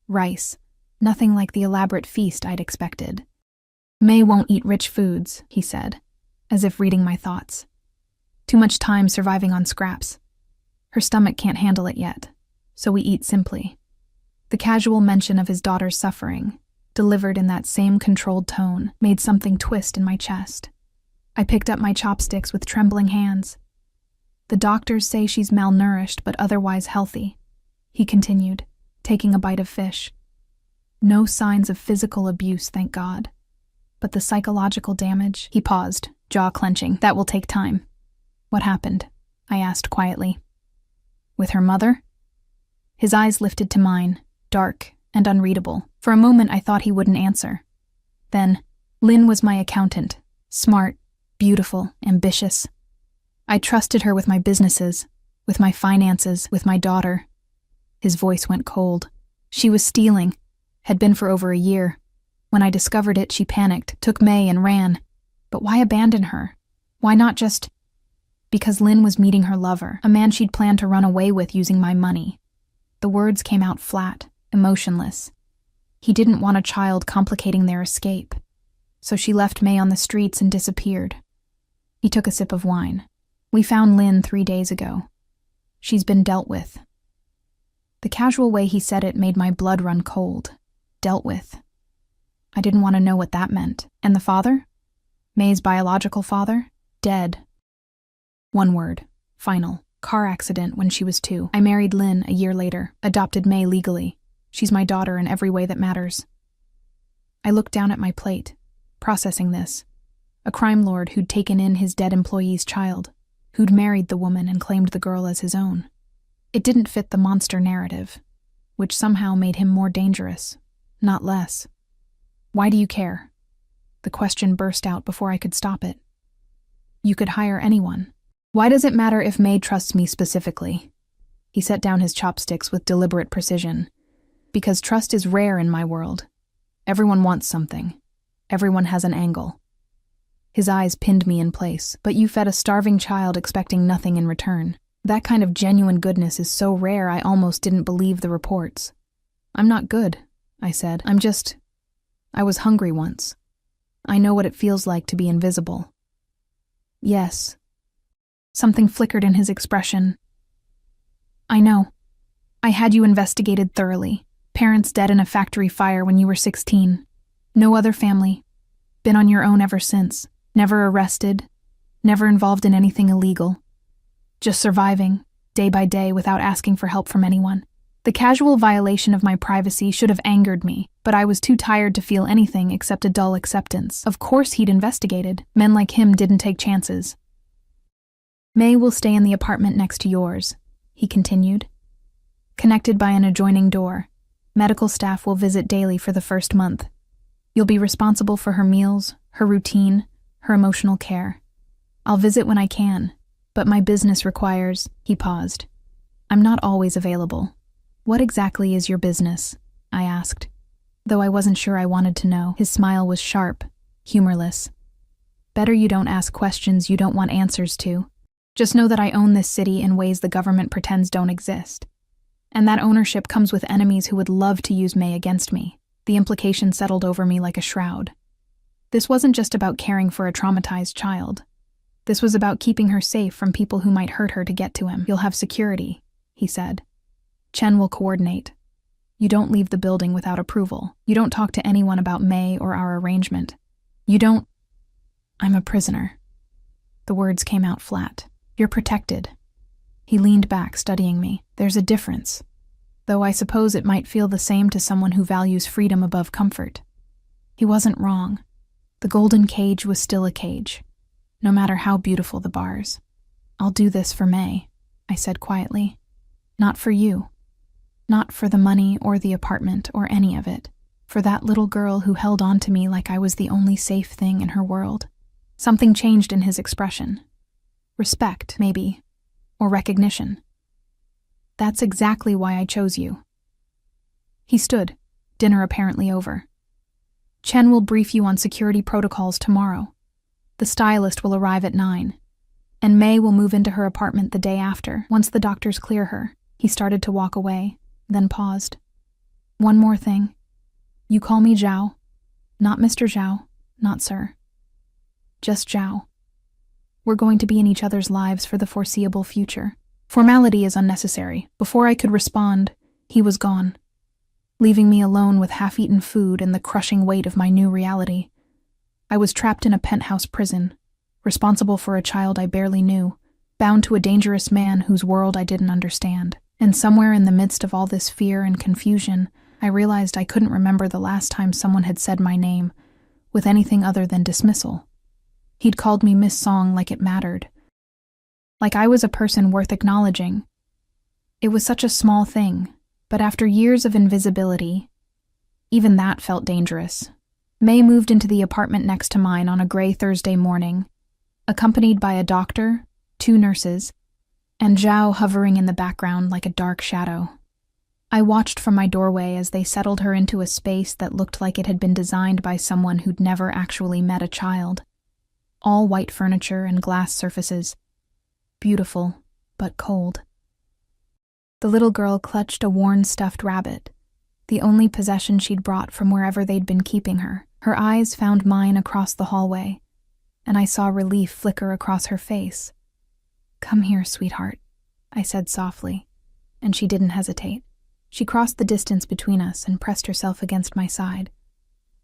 rice, nothing like the elaborate feast I'd expected. "May won't eat rich foods," he said, as if reading my thoughts. "Too much time surviving on scraps. Her stomach can't handle it yet, so we eat simply." The casual mention of his daughter's suffering, delivered in that same controlled tone, made something twist in my chest. I picked up my chopsticks with trembling hands. "The doctors say she's malnourished but otherwise healthy," he continued, taking a bite of fish. "No signs of physical abuse, thank God. But the psychological damage..." He paused, jaw clenching. "That will take time." "What happened?" I asked quietly. "With her mother?" His eyes lifted to mine, dark and unreadable. For a moment I thought he wouldn't answer. Then, Lynn was my accountant. Smart, beautiful, ambitious. I trusted her with my businesses, with my finances, with my daughter. His voice went cold. She was stealing, had been for over a year. When I discovered it, she panicked, took May and ran. But why abandon her? Why not just... Because Lynn was meeting her lover, a man she'd planned to run away with using my money. The words came out flat, emotionless. He didn't want a child complicating their escape. So she left May on the streets and disappeared. He took a sip of wine. "We found Lynn 3 days ago. She's been dealt with." The casual way he said it made my blood run cold. Dealt with. I didn't want to know what that meant. And the father? May's biological father? Dead. One word. Final. Car accident when she was 2. I married Lynn a year later, adopted May legally. She's my daughter in every way that matters. I looked down at my plate, processing this. A crime lord who'd taken in his dead employee's child, who'd married the woman and claimed the girl as his own. It didn't fit the monster narrative, which somehow made him more dangerous, not less. "Why do you care?" The question burst out before I could stop it. "You could hire anyone. Why does it matter if May trusts me specifically?" He set down his chopsticks with deliberate precision. "Because trust is rare in my world. Everyone wants something. Everyone has an angle." His eyes pinned me in place. "But you fed a starving child expecting nothing in return. That kind of genuine goodness is so rare I almost didn't believe the reports." "I'm not good," I said. I was hungry once. I know what it feels like to be invisible." "Yes." Something flickered in his expression. "I know. I had you investigated thoroughly. Parents dead in a factory fire when you were 16. No other family. Been on your own ever since. Never arrested. Never involved in anything illegal. Just surviving, day by day, without asking for help from anyone. The casual violation of my privacy should have angered me, but I was too tired to feel anything except a dull acceptance. Of course he'd investigated. Men like him didn't take chances. May will stay in the apartment next to yours, he continued. Connected by an adjoining door, medical staff will visit daily for the first month. You'll be responsible for her meals, her routine, her emotional care. I'll visit when I can, but my business requires, he paused. I'm not always available. What exactly is your business? I asked. Though I wasn't sure I wanted to know, his smile was sharp, humorless. Better you don't ask questions you don't want answers to. Just know that I own this city in ways the government pretends don't exist. And that ownership comes with enemies who would love to use May against me. The implication settled over me like a shroud. This wasn't just about caring for a traumatized child. This was about keeping her safe from people who might hurt her to get to him. You'll have security, he said. Chen will coordinate. You don't leave the building without approval. You don't talk to anyone about May or our arrangement. You don't... I'm a prisoner. The words came out flat. You're protected. He leaned back, studying me. There's a difference. Though I suppose it might feel the same to someone who values freedom above comfort. He wasn't wrong. The golden cage was still a cage, no matter how beautiful the bars. I'll do this for May, I said quietly. Not for you. Not for the money or the apartment or any of it. For that little girl who held on to me like I was the only safe thing in her world. Something changed in his expression. Respect, maybe. Or recognition. That's exactly why I chose you. He stood, dinner apparently over. Chen will brief you on security protocols tomorrow. The stylist will arrive at 9. And May will move into her apartment the day after, once the doctors clear her. He started to walk away, then paused. One more thing. You call me Zhao. Not Mr. Zhao, not sir. Just Zhao. We're going to be in each other's lives for the foreseeable future. Formality is unnecessary. Before I could respond, he was gone, leaving me alone with half-eaten food and the crushing weight of my new reality. I was trapped in a penthouse prison, responsible for a child I barely knew, bound to a dangerous man whose world I didn't understand. And somewhere in the midst of all this fear and confusion, I realized I couldn't remember the last time someone had said my name with anything other than dismissal. He'd called me Miss Song like it mattered. Like I was a person worth acknowledging. It was such a small thing, but after years of invisibility, even that felt dangerous. May moved into the apartment next to mine on a gray Thursday morning, accompanied by a doctor, 2 nurses, and Zhao hovering in the background like a dark shadow. I watched from my doorway as they settled her into a space that looked like it had been designed by someone who'd never actually met a child. All white furniture and glass surfaces. Beautiful, but cold. The little girl clutched a worn stuffed rabbit, the only possession she'd brought from wherever they'd been keeping her. Her eyes found mine across the hallway, and I saw relief flicker across her face. Come here, sweetheart, I said softly, and she didn't hesitate. She crossed the distance between us and pressed herself against my side.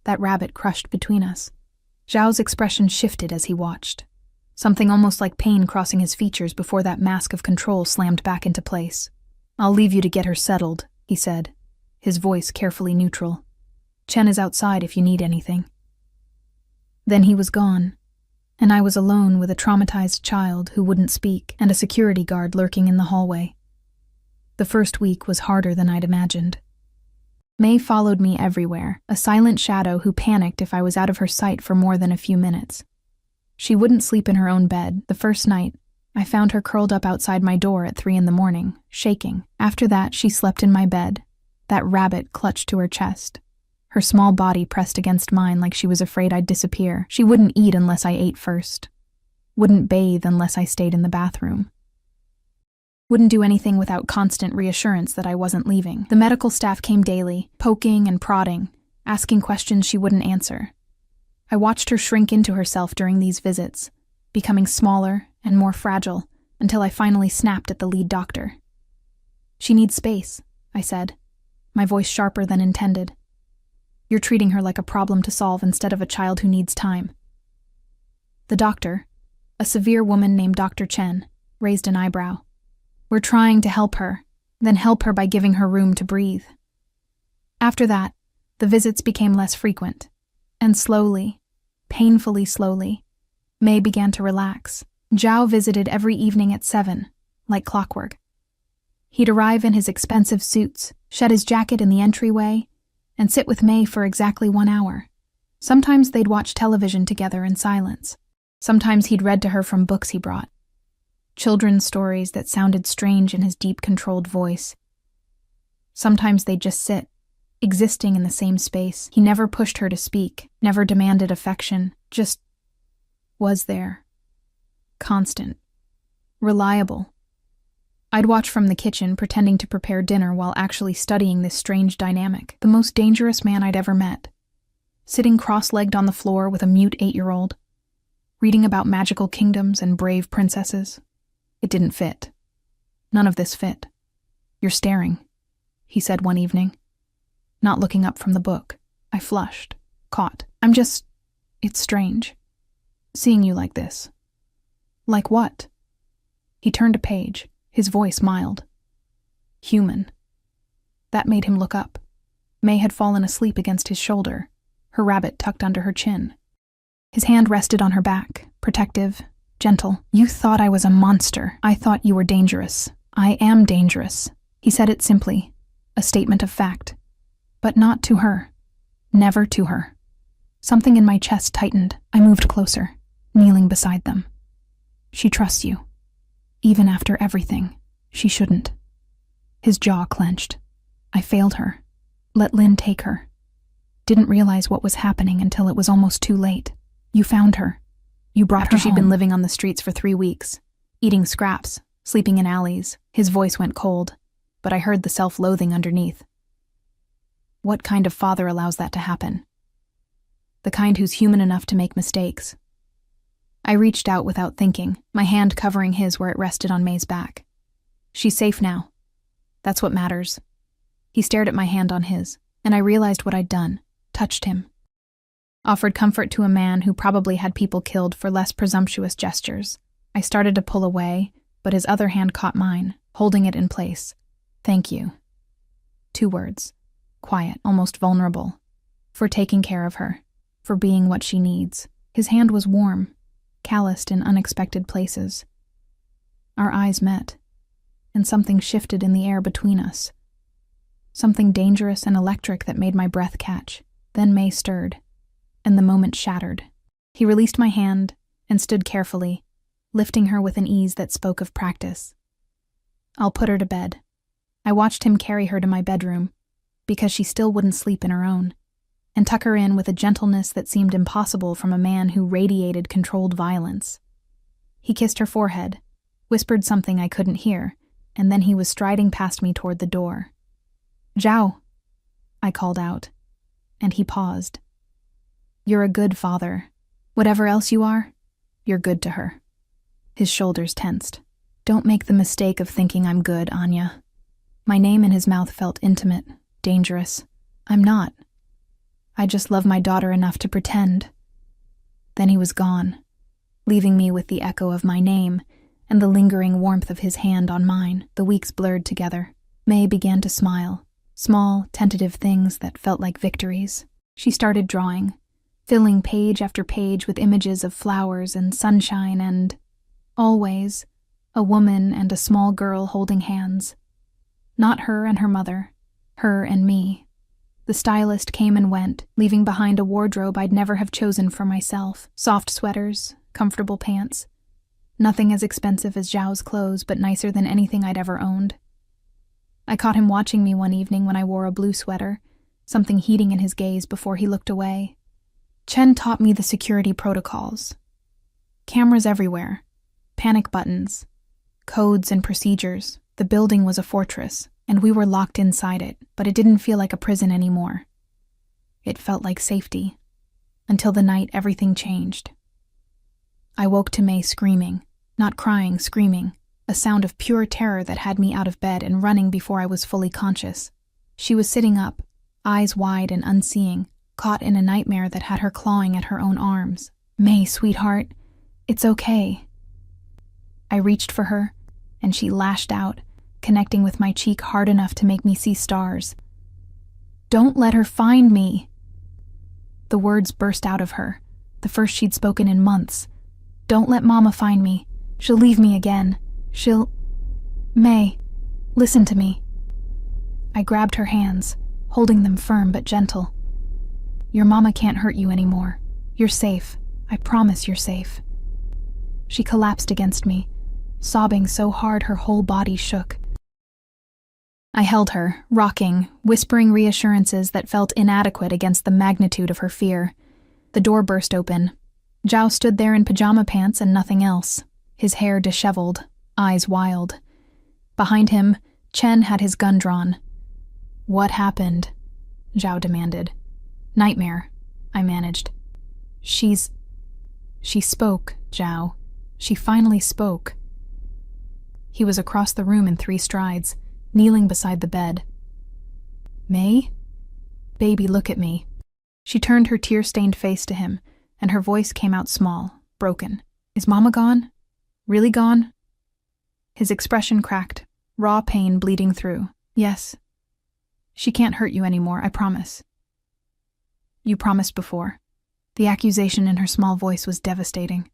That rabbit crushed between us. Zhao's expression shifted as he watched, something almost like pain crossing his features before that mask of control slammed back into place. I'll leave you to get her settled, he said, his voice carefully neutral. Chen is outside if you need anything. Then he was gone, and I was alone with a traumatized child who wouldn't speak and a security guard lurking in the hallway. The first week was harder than I'd imagined. May followed me everywhere, a silent shadow who panicked if I was out of her sight for more than a few minutes. She wouldn't sleep in her own bed. The first night, I found her curled up outside my door at 3 a.m, shaking. After that, she slept in my bed, that rabbit clutched to her chest. Her small body pressed against mine like she was afraid I'd disappear. She wouldn't eat unless I ate first. Wouldn't bathe unless I stayed in the bathroom. Wouldn't do anything without constant reassurance that I wasn't leaving. The medical staff came daily, poking and prodding, asking questions she wouldn't answer. I watched her shrink into herself during these visits, becoming smaller and more fragile, until I finally snapped at the lead doctor. She needs space, I said, my voice sharper than intended. You're treating her like a problem to solve instead of a child who needs time. The doctor, a severe woman named Dr. Chen, raised an eyebrow. We're trying to help her, then help her by giving her room to breathe. After that, the visits became less frequent, and slowly, painfully slowly, May began to relax. Zhao visited every evening at 7, like clockwork. He'd arrive in his expensive suits, shed his jacket in the entryway, and sit with May for exactly 1 hour. Sometimes they'd watch television together in silence. Sometimes he'd read to her from books he brought. Children's stories that sounded strange in his deep, controlled voice. Sometimes they'd just sit, existing in the same space. He never pushed her to speak, never demanded affection, just was there. Constant. Reliable. I'd watch from the kitchen, pretending to prepare dinner while actually studying this strange dynamic. The most dangerous man I'd ever met. Sitting cross-legged on the floor with a mute 8-year-old. Reading about magical kingdoms and brave princesses. It didn't fit. None of this fit. "You're staring," he said one evening. Not looking up from the book, I flushed, caught. It's strange. Seeing you like this." "Like what?" He turned a page, his voice mild. "Human." That made him look up. May had fallen asleep against his shoulder, her rabbit tucked under her chin. His hand rested on her back, protective, gentle. "You thought I was a monster. I thought you were dangerous. I am dangerous." He said it simply, a statement of fact. But not to her. Never to her. Something in my chest tightened. I moved closer, kneeling beside them. "She trusts you. Even after everything, she shouldn't." His jaw clenched. I failed her. Let Lynn take her. Didn't realize what was happening until it was almost too late. "You found her. You brought her home." After she'd been living on the streets for 3 weeks, eating scraps, sleeping in alleys. His voice went cold, but I heard the self-loathing underneath. What kind of father allows that to happen? The kind who's human enough to make mistakes. I reached out without thinking, my hand covering his where it rested on May's back. "She's safe now. That's what matters." He stared at my hand on his, and I realized what I'd done, touched him. Offered comfort to a man who probably had people killed for less presumptuous gestures. I started to pull away, but his other hand caught mine, holding it in place. "Thank you." 2 words. Quiet, almost vulnerable. For taking care of her. For being what she needs. His hand was warm, calloused in unexpected places. Our eyes met, and something shifted in the air between us. Something dangerous and electric that made my breath catch. Then May stirred, and the moment shattered. He released my hand and stood carefully, lifting her with an ease that spoke of practice. "I'll put her to bed." I watched him carry her to my bedroom, because she still wouldn't sleep in her own, and tuck her in with a gentleness that seemed impossible from a man who radiated controlled violence. He kissed her forehead, whispered something I couldn't hear, and then he was striding past me toward the door. "Zhao," I called out, and he paused. "You're a good father. Whatever else you are, you're good to her." His shoulders tensed. "Don't make the mistake of thinking I'm good, Anya." My name in his mouth felt intimate, dangerous. I'm not. I just love my daughter enough to pretend. Then he was gone, leaving me with the echo of my name and the lingering warmth of his hand on mine. The weeks blurred together. May began to smile. Small, tentative things that felt like victories. She started drawing, filling page after page with images of flowers and sunshine and, always, a woman and a small girl holding hands. Not her and her mother, her and me. The stylist came and went, leaving behind a wardrobe I'd never have chosen for myself. Soft sweaters, comfortable pants. Nothing as expensive as Zhao's clothes, but nicer than anything I'd ever owned. I caught him watching me one evening when I wore a blue sweater, something heating in his gaze before he looked away. Chen taught me the security protocols. Cameras everywhere, panic buttons, codes and procedures. The building was a fortress, and we were locked inside it, but it didn't feel like a prison anymore. It felt like safety, until the night everything changed. I woke to May screaming, not crying, screaming, a sound of pure terror that had me out of bed and running before I was fully conscious. She was sitting up, eyes wide and unseeing, caught in a nightmare that had her clawing at her own arms. "May, sweetheart, it's okay." I reached for her, and she lashed out, connecting with my cheek hard enough to make me see stars. "Don't let her find me." The words burst out of her, the first she'd spoken in months. "Don't let Mama find me. She'll leave me again. May, listen to me. I grabbed her hands, holding them firm but gentle. Your mama can't hurt you anymore. You're safe. I promise you're safe. She collapsed against me, sobbing so hard her whole body shook. I held her, rocking, whispering reassurances that felt inadequate against the magnitude of her fear. The door burst open. Zhao stood there in pajama pants and nothing else, his hair disheveled, eyes wild. Behind him, Chen had his gun drawn. What happened? Zhao demanded. Nightmare, I managed. She spoke, Zhao. She finally spoke. He was across the room in 3 strides, kneeling beside the bed. May? Baby, look at me. She turned her tear-stained face to him, and her voice came out small, broken. Is Mama gone? Really gone? His expression cracked, raw pain bleeding through. Yes. She can't hurt you anymore, I promise. You promised before. The accusation in her small voice was devastating.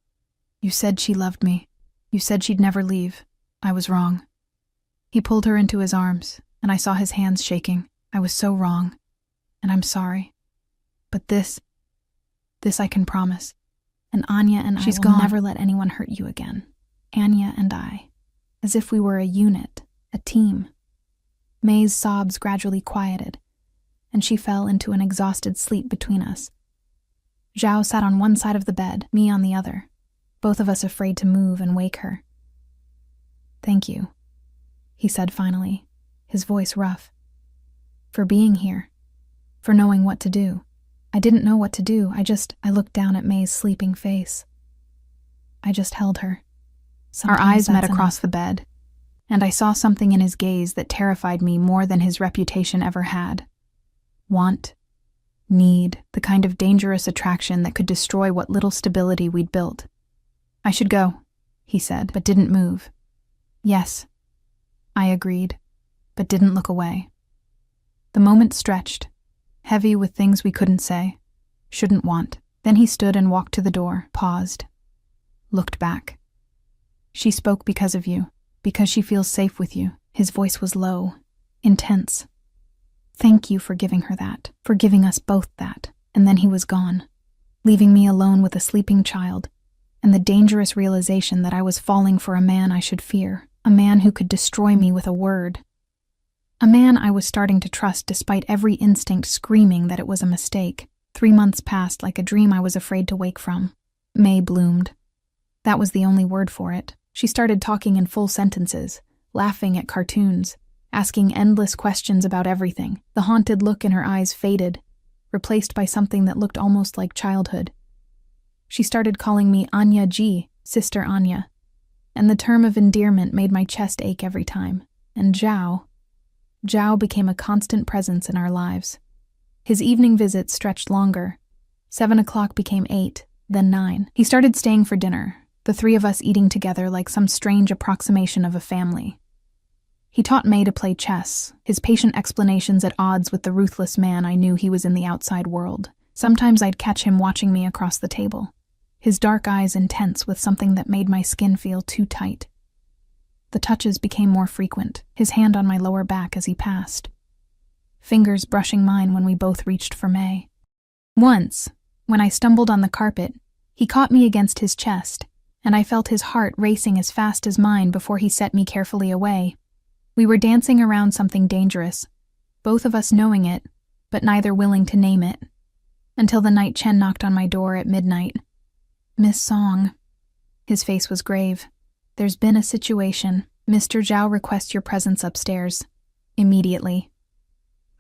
You said she loved me. You said she'd never leave. I was wrong. He pulled her into his arms, and I saw his hands shaking. I was so wrong, and I'm sorry. But this I can promise. And Anya and I will never let anyone hurt you again. Anya and I. As if we were a unit, a team. May's sobs gradually quieted, and she fell into an exhausted sleep between us. Zhao sat on one side of the bed, me on the other, both of us afraid to move and wake her. Thank you, he said finally, his voice rough. For being here, for knowing what to do. I didn't know what to do, I looked down at May's sleeping face. I just held her. Our eyes met across the bed, and I saw something in his gaze that terrified me more than his reputation ever had. Want, need, the kind of dangerous attraction that could destroy what little stability we'd built. I should go, he said, but didn't move. Yes, I agreed, but didn't look away. The moment stretched, heavy with things we couldn't say, shouldn't want. Then he stood and walked to the door, paused, looked back. She spoke because of you, because she feels safe with you. His voice was low, intense. Thank you for giving her that, for giving us both that. And then he was gone, leaving me alone with a sleeping child, and the dangerous realization that I was falling for a man I should fear, a man who could destroy me with a word. A man I was starting to trust despite every instinct screaming that it was a mistake. 3 months passed like a dream I was afraid to wake from. May bloomed. That was the only word for it. She started talking in full sentences, laughing at cartoons, asking endless questions about everything. The haunted look in her eyes faded, replaced by something that looked almost like childhood. She started calling me Anya G, Sister Anya, and the term of endearment made my chest ache every time. And Zhao became a constant presence in our lives. His evening visits stretched longer. 7 o'clock became 8, then 9. He started staying for dinner, the 3 of us eating together like some strange approximation of a family. He taught May to play chess, his patient explanations at odds with the ruthless man I knew he was in the outside world. Sometimes I'd catch him watching me across the table, his dark eyes intense with something that made my skin feel too tight. The touches became more frequent, his hand on my lower back as he passed, fingers brushing mine when we both reached for May. Once, when I stumbled on the carpet, he caught me against his chest, and I felt his heart racing as fast as mine before he set me carefully away. We were dancing around something dangerous, both of us knowing it, but neither willing to name it, until the night Chen knocked on my door at midnight. Miss Song. His face was grave. There's been a situation. Mr. Zhao requests your presence upstairs. Immediately.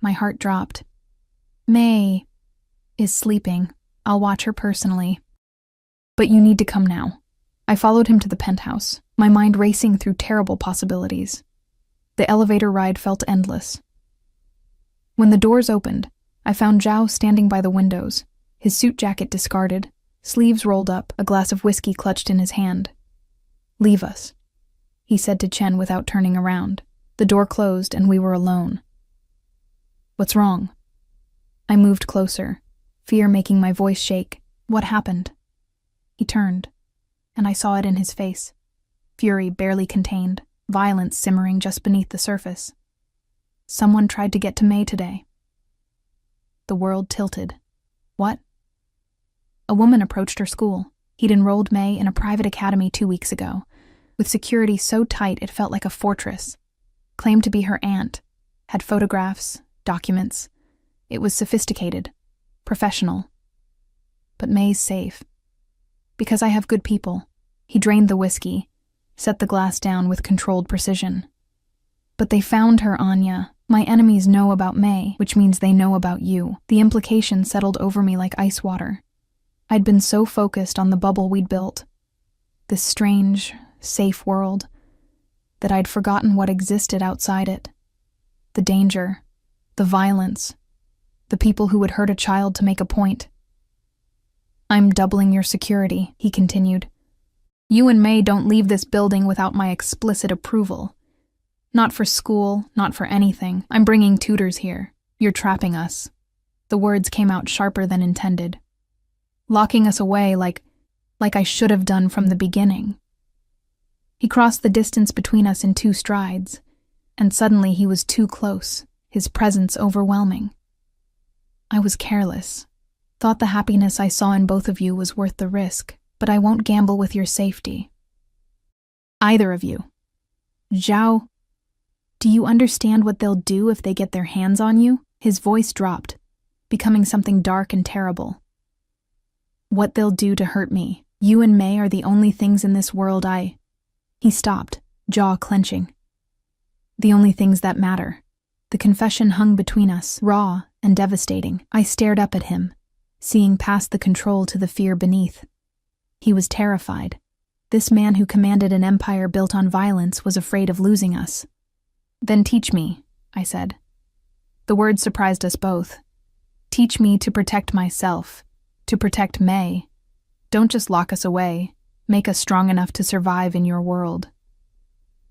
My heart dropped. May is sleeping. I'll watch her personally. But you need to come now. I followed him to the penthouse, my mind racing through terrible possibilities. The elevator ride felt endless. When the doors opened, I found Zhao standing by the windows, his suit jacket discarded, sleeves rolled up, a glass of whiskey clutched in his hand. Leave us, he said to Chen without turning around. The door closed and we were alone. What's wrong? I moved closer, fear making my voice shake. What happened? He turned, and I saw it in his face. fury barely contained, violence simmering just beneath the surface. Someone tried to get to May today. The world tilted. What? A woman approached her school. He'd enrolled May in a private academy 2 weeks ago, with security so tight it felt like a fortress. Claimed to be her aunt, had photographs, documents. It was sophisticated, professional. But May's safe. Because I have good people. He drained the whiskey, set the glass down with controlled precision. But they found her, Anya. My enemies know about May, which means they know about you. The implication settled over me like ice water. I'd been so focused on the bubble we'd built, this strange, safe world, that I'd forgotten what existed outside it. The danger, the violence, the people who would hurt a child to make a point. I'm doubling your security, he continued. You and May don't leave this building without my explicit approval. Not for school, not for anything. I'm bringing tutors here. You're trapping us. The words came out sharper than intended. Locking us away like I should have done from the beginning. He crossed the distance between us in 2 strides, and suddenly he was too close, his presence overwhelming. I was careless. Thought the happiness I saw in both of you was worth the risk, but I won't gamble with your safety. Either of you. Zhao, do you understand what they'll do if they get their hands on you? His voice dropped, becoming something dark and terrible. What they'll do to hurt me. You and May are the only things in this world He stopped, jaw clenching. The only things that matter. The confession hung between us, raw and devastating. I stared up at him, seeing past the control to the fear beneath. He was terrified. This man who commanded an empire built on violence was afraid of losing us. Then teach me, I said. The word surprised us both. Teach me to protect myself, to protect May. Don't just lock us away. Make us strong enough to survive in your world.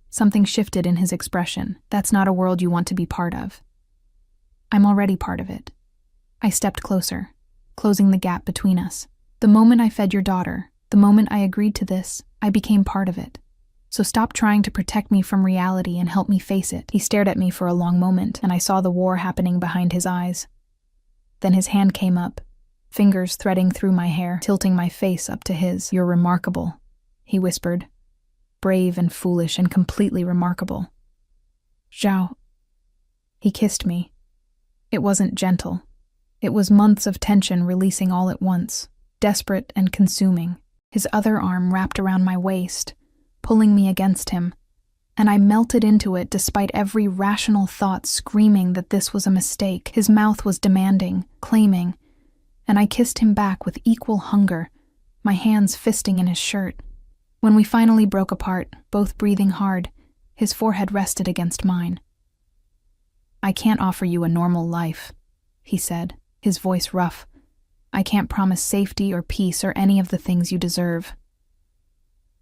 Something shifted in his expression. That's not a world you want to be part of. I'm already part of it. I stepped closer, closing the gap between us. The moment I fed your daughter, the moment I agreed to this, I became part of it. So stop trying to protect me from reality and help me face it. He stared at me for a long moment, and I saw the war happening behind his eyes. Then his hand came up, fingers threading through my hair, tilting my face up to his. You're remarkable, he whispered. Brave and foolish and completely remarkable. Zhao. He kissed me. It wasn't gentle. It was months of tension releasing all at once, desperate and consuming. His other arm wrapped around my waist, pulling me against him, and I melted into it despite every rational thought screaming that this was a mistake. His mouth was demanding, claiming, and I kissed him back with equal hunger, my hands fisting in his shirt. When we finally broke apart, both breathing hard, his forehead rested against mine. I can't offer you a normal life, he said, his voice rough. I can't promise safety or peace or any of the things you deserve.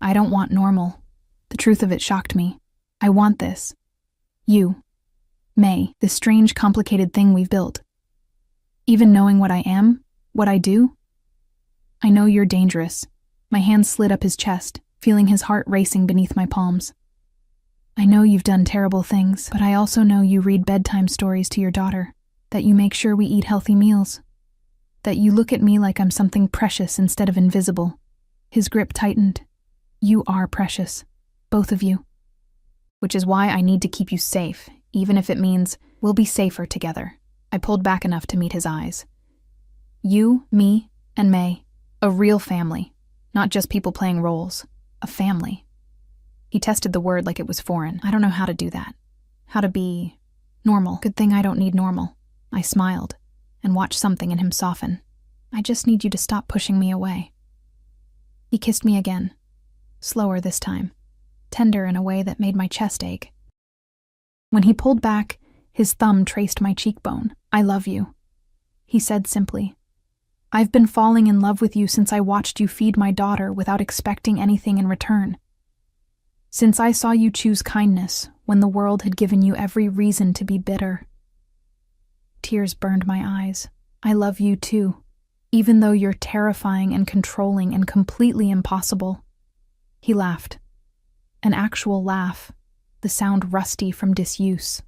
I don't want normal. The truth of it shocked me. I want this. You, May, this strange, complicated thing we've built. Even knowing what I am, what I do? I know you're dangerous. My hand slid up his chest, feeling his heart racing beneath my palms. I know you've done terrible things, but I also know you read bedtime stories to your daughter, that you make sure we eat healthy meals, that you look at me like I'm something precious instead of invisible. His grip tightened. You are precious, both of you. Which is why I need to keep you safe, even if it means we'll be safer together. I pulled back enough to meet his eyes. You, me, and May. A real family. Not just people playing roles. A family. He tested the word like it was foreign. I don't know how to do that. How to be normal. Good thing I don't need normal. I smiled and watched something in him soften. I just need you to stop pushing me away. He kissed me again. Slower this time. Tender in a way that made my chest ache. When he pulled back, his thumb traced my cheekbone. I love you, he said simply. I've been falling in love with you since I watched you feed my daughter without expecting anything in return. Since I saw you choose kindness when the world had given you every reason to be bitter. Tears burned my eyes. I love you too, even though you're terrifying and controlling and completely impossible. He laughed. An actual laugh, the sound rusty from disuse.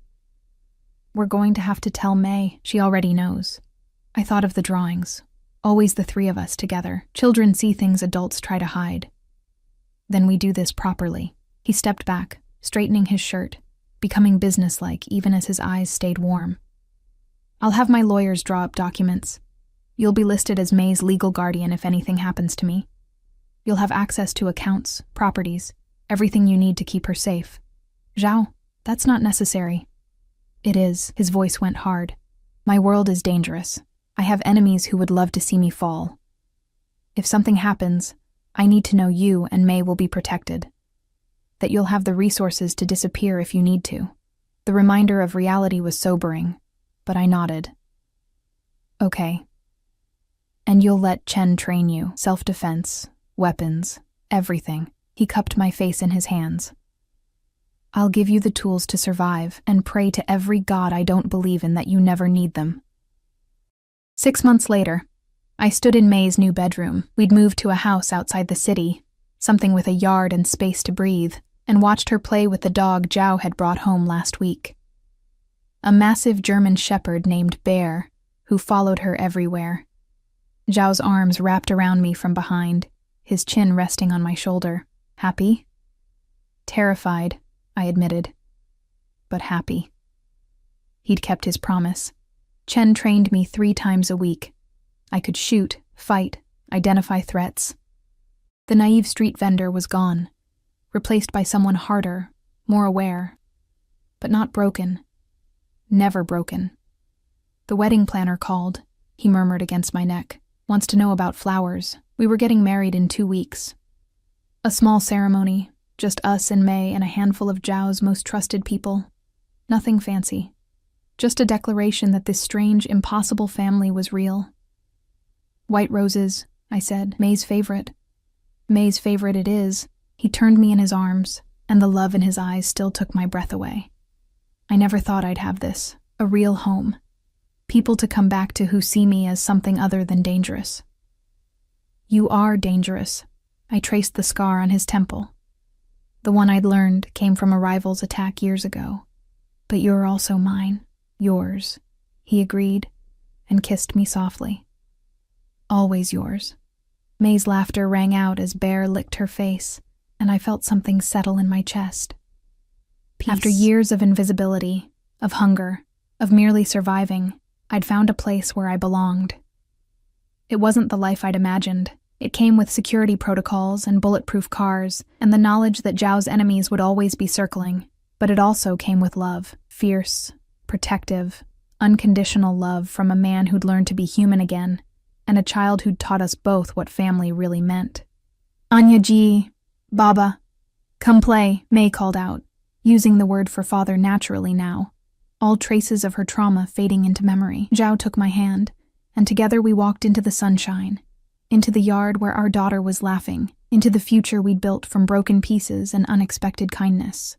We're going to have to tell May. She already knows. I thought of the drawings. Always the three of us together. Children see things adults try to hide. Then we do this properly. He stepped back, straightening his shirt, becoming businesslike even as his eyes stayed warm. I'll have my lawyers draw up documents. You'll be listed as May's legal guardian if anything happens to me. You'll have access to accounts, properties, everything you need to keep her safe. Zhao, that's not necessary. It is. His voice went hard. My world is dangerous. I have enemies who would love to see me fall. If something happens, I need to know you and May will be protected. That you'll have the resources to disappear if you need to. The reminder of reality was sobering, but I nodded. Okay. And you'll let Chen train you. Self-defense, weapons, everything. He cupped my face in his hands. I'll give you the tools to survive and pray to every god I don't believe in that you never need them. 6 months later, I stood in May's new bedroom. We'd moved to a house outside the city, something with a yard and space to breathe, and watched her play with the dog Zhao had brought home last week. A massive German shepherd named Bear, who followed her everywhere. Zhao's arms wrapped around me from behind, his chin resting on my shoulder. Happy? Terrified, I admitted. But happy. He'd kept his promise. Chen trained me 3 times a week. I could shoot, fight, identify threats. The naive street vendor was gone, replaced by someone harder, more aware. But not broken. Never broken. The wedding planner called, he murmured against my neck. Wants to know about flowers. We were getting married in 2 weeks. A small ceremony, just us and May and a handful of Zhao's most trusted people. Nothing fancy. Just a declaration that this strange, impossible family was real. White roses, I said, May's favorite. May's favorite it is. He turned me in his arms, and the love in his eyes still took my breath away. I never thought I'd have this, a real home. People to come back to who see me as something other than dangerous. You are dangerous. I traced the scar on his temple. The one I'd learned came from a rival's attack years ago. But you're also mine, yours, he agreed, and kissed me softly. Always yours. May's laughter rang out as Bear licked her face, and I felt something settle in my chest. Peace. After years of invisibility, of hunger, of merely surviving, I'd found a place where I belonged. It wasn't the life I'd imagined. It came with security protocols and bulletproof cars, and the knowledge that Zhao's enemies would always be circling. But it also came with love, fierce, protective, unconditional love from a man who'd learned to be human again, and a child who'd taught us both what family really meant. Anya ji, Baba, come play, May called out, using the word for father naturally now, all traces of her trauma fading into memory. Zhao took my hand, and together we walked into the sunshine, into the yard where our daughter was laughing, into the future we'd built from broken pieces and unexpected kindness.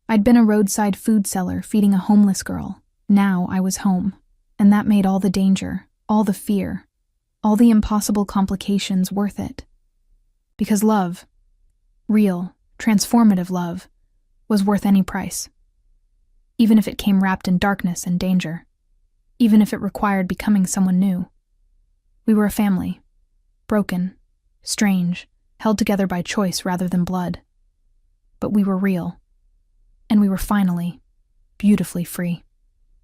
I'd been a roadside food seller feeding a homeless girl. Now I was home, and that made all the danger, all the fear, all the impossible complications worth it. Because love, real, transformative love, was worth any price. Even if it came wrapped in darkness and danger. Even if it required becoming someone new. We were a family. Broken, strange, held together by choice rather than blood. But we were real. And we were finally, beautifully free.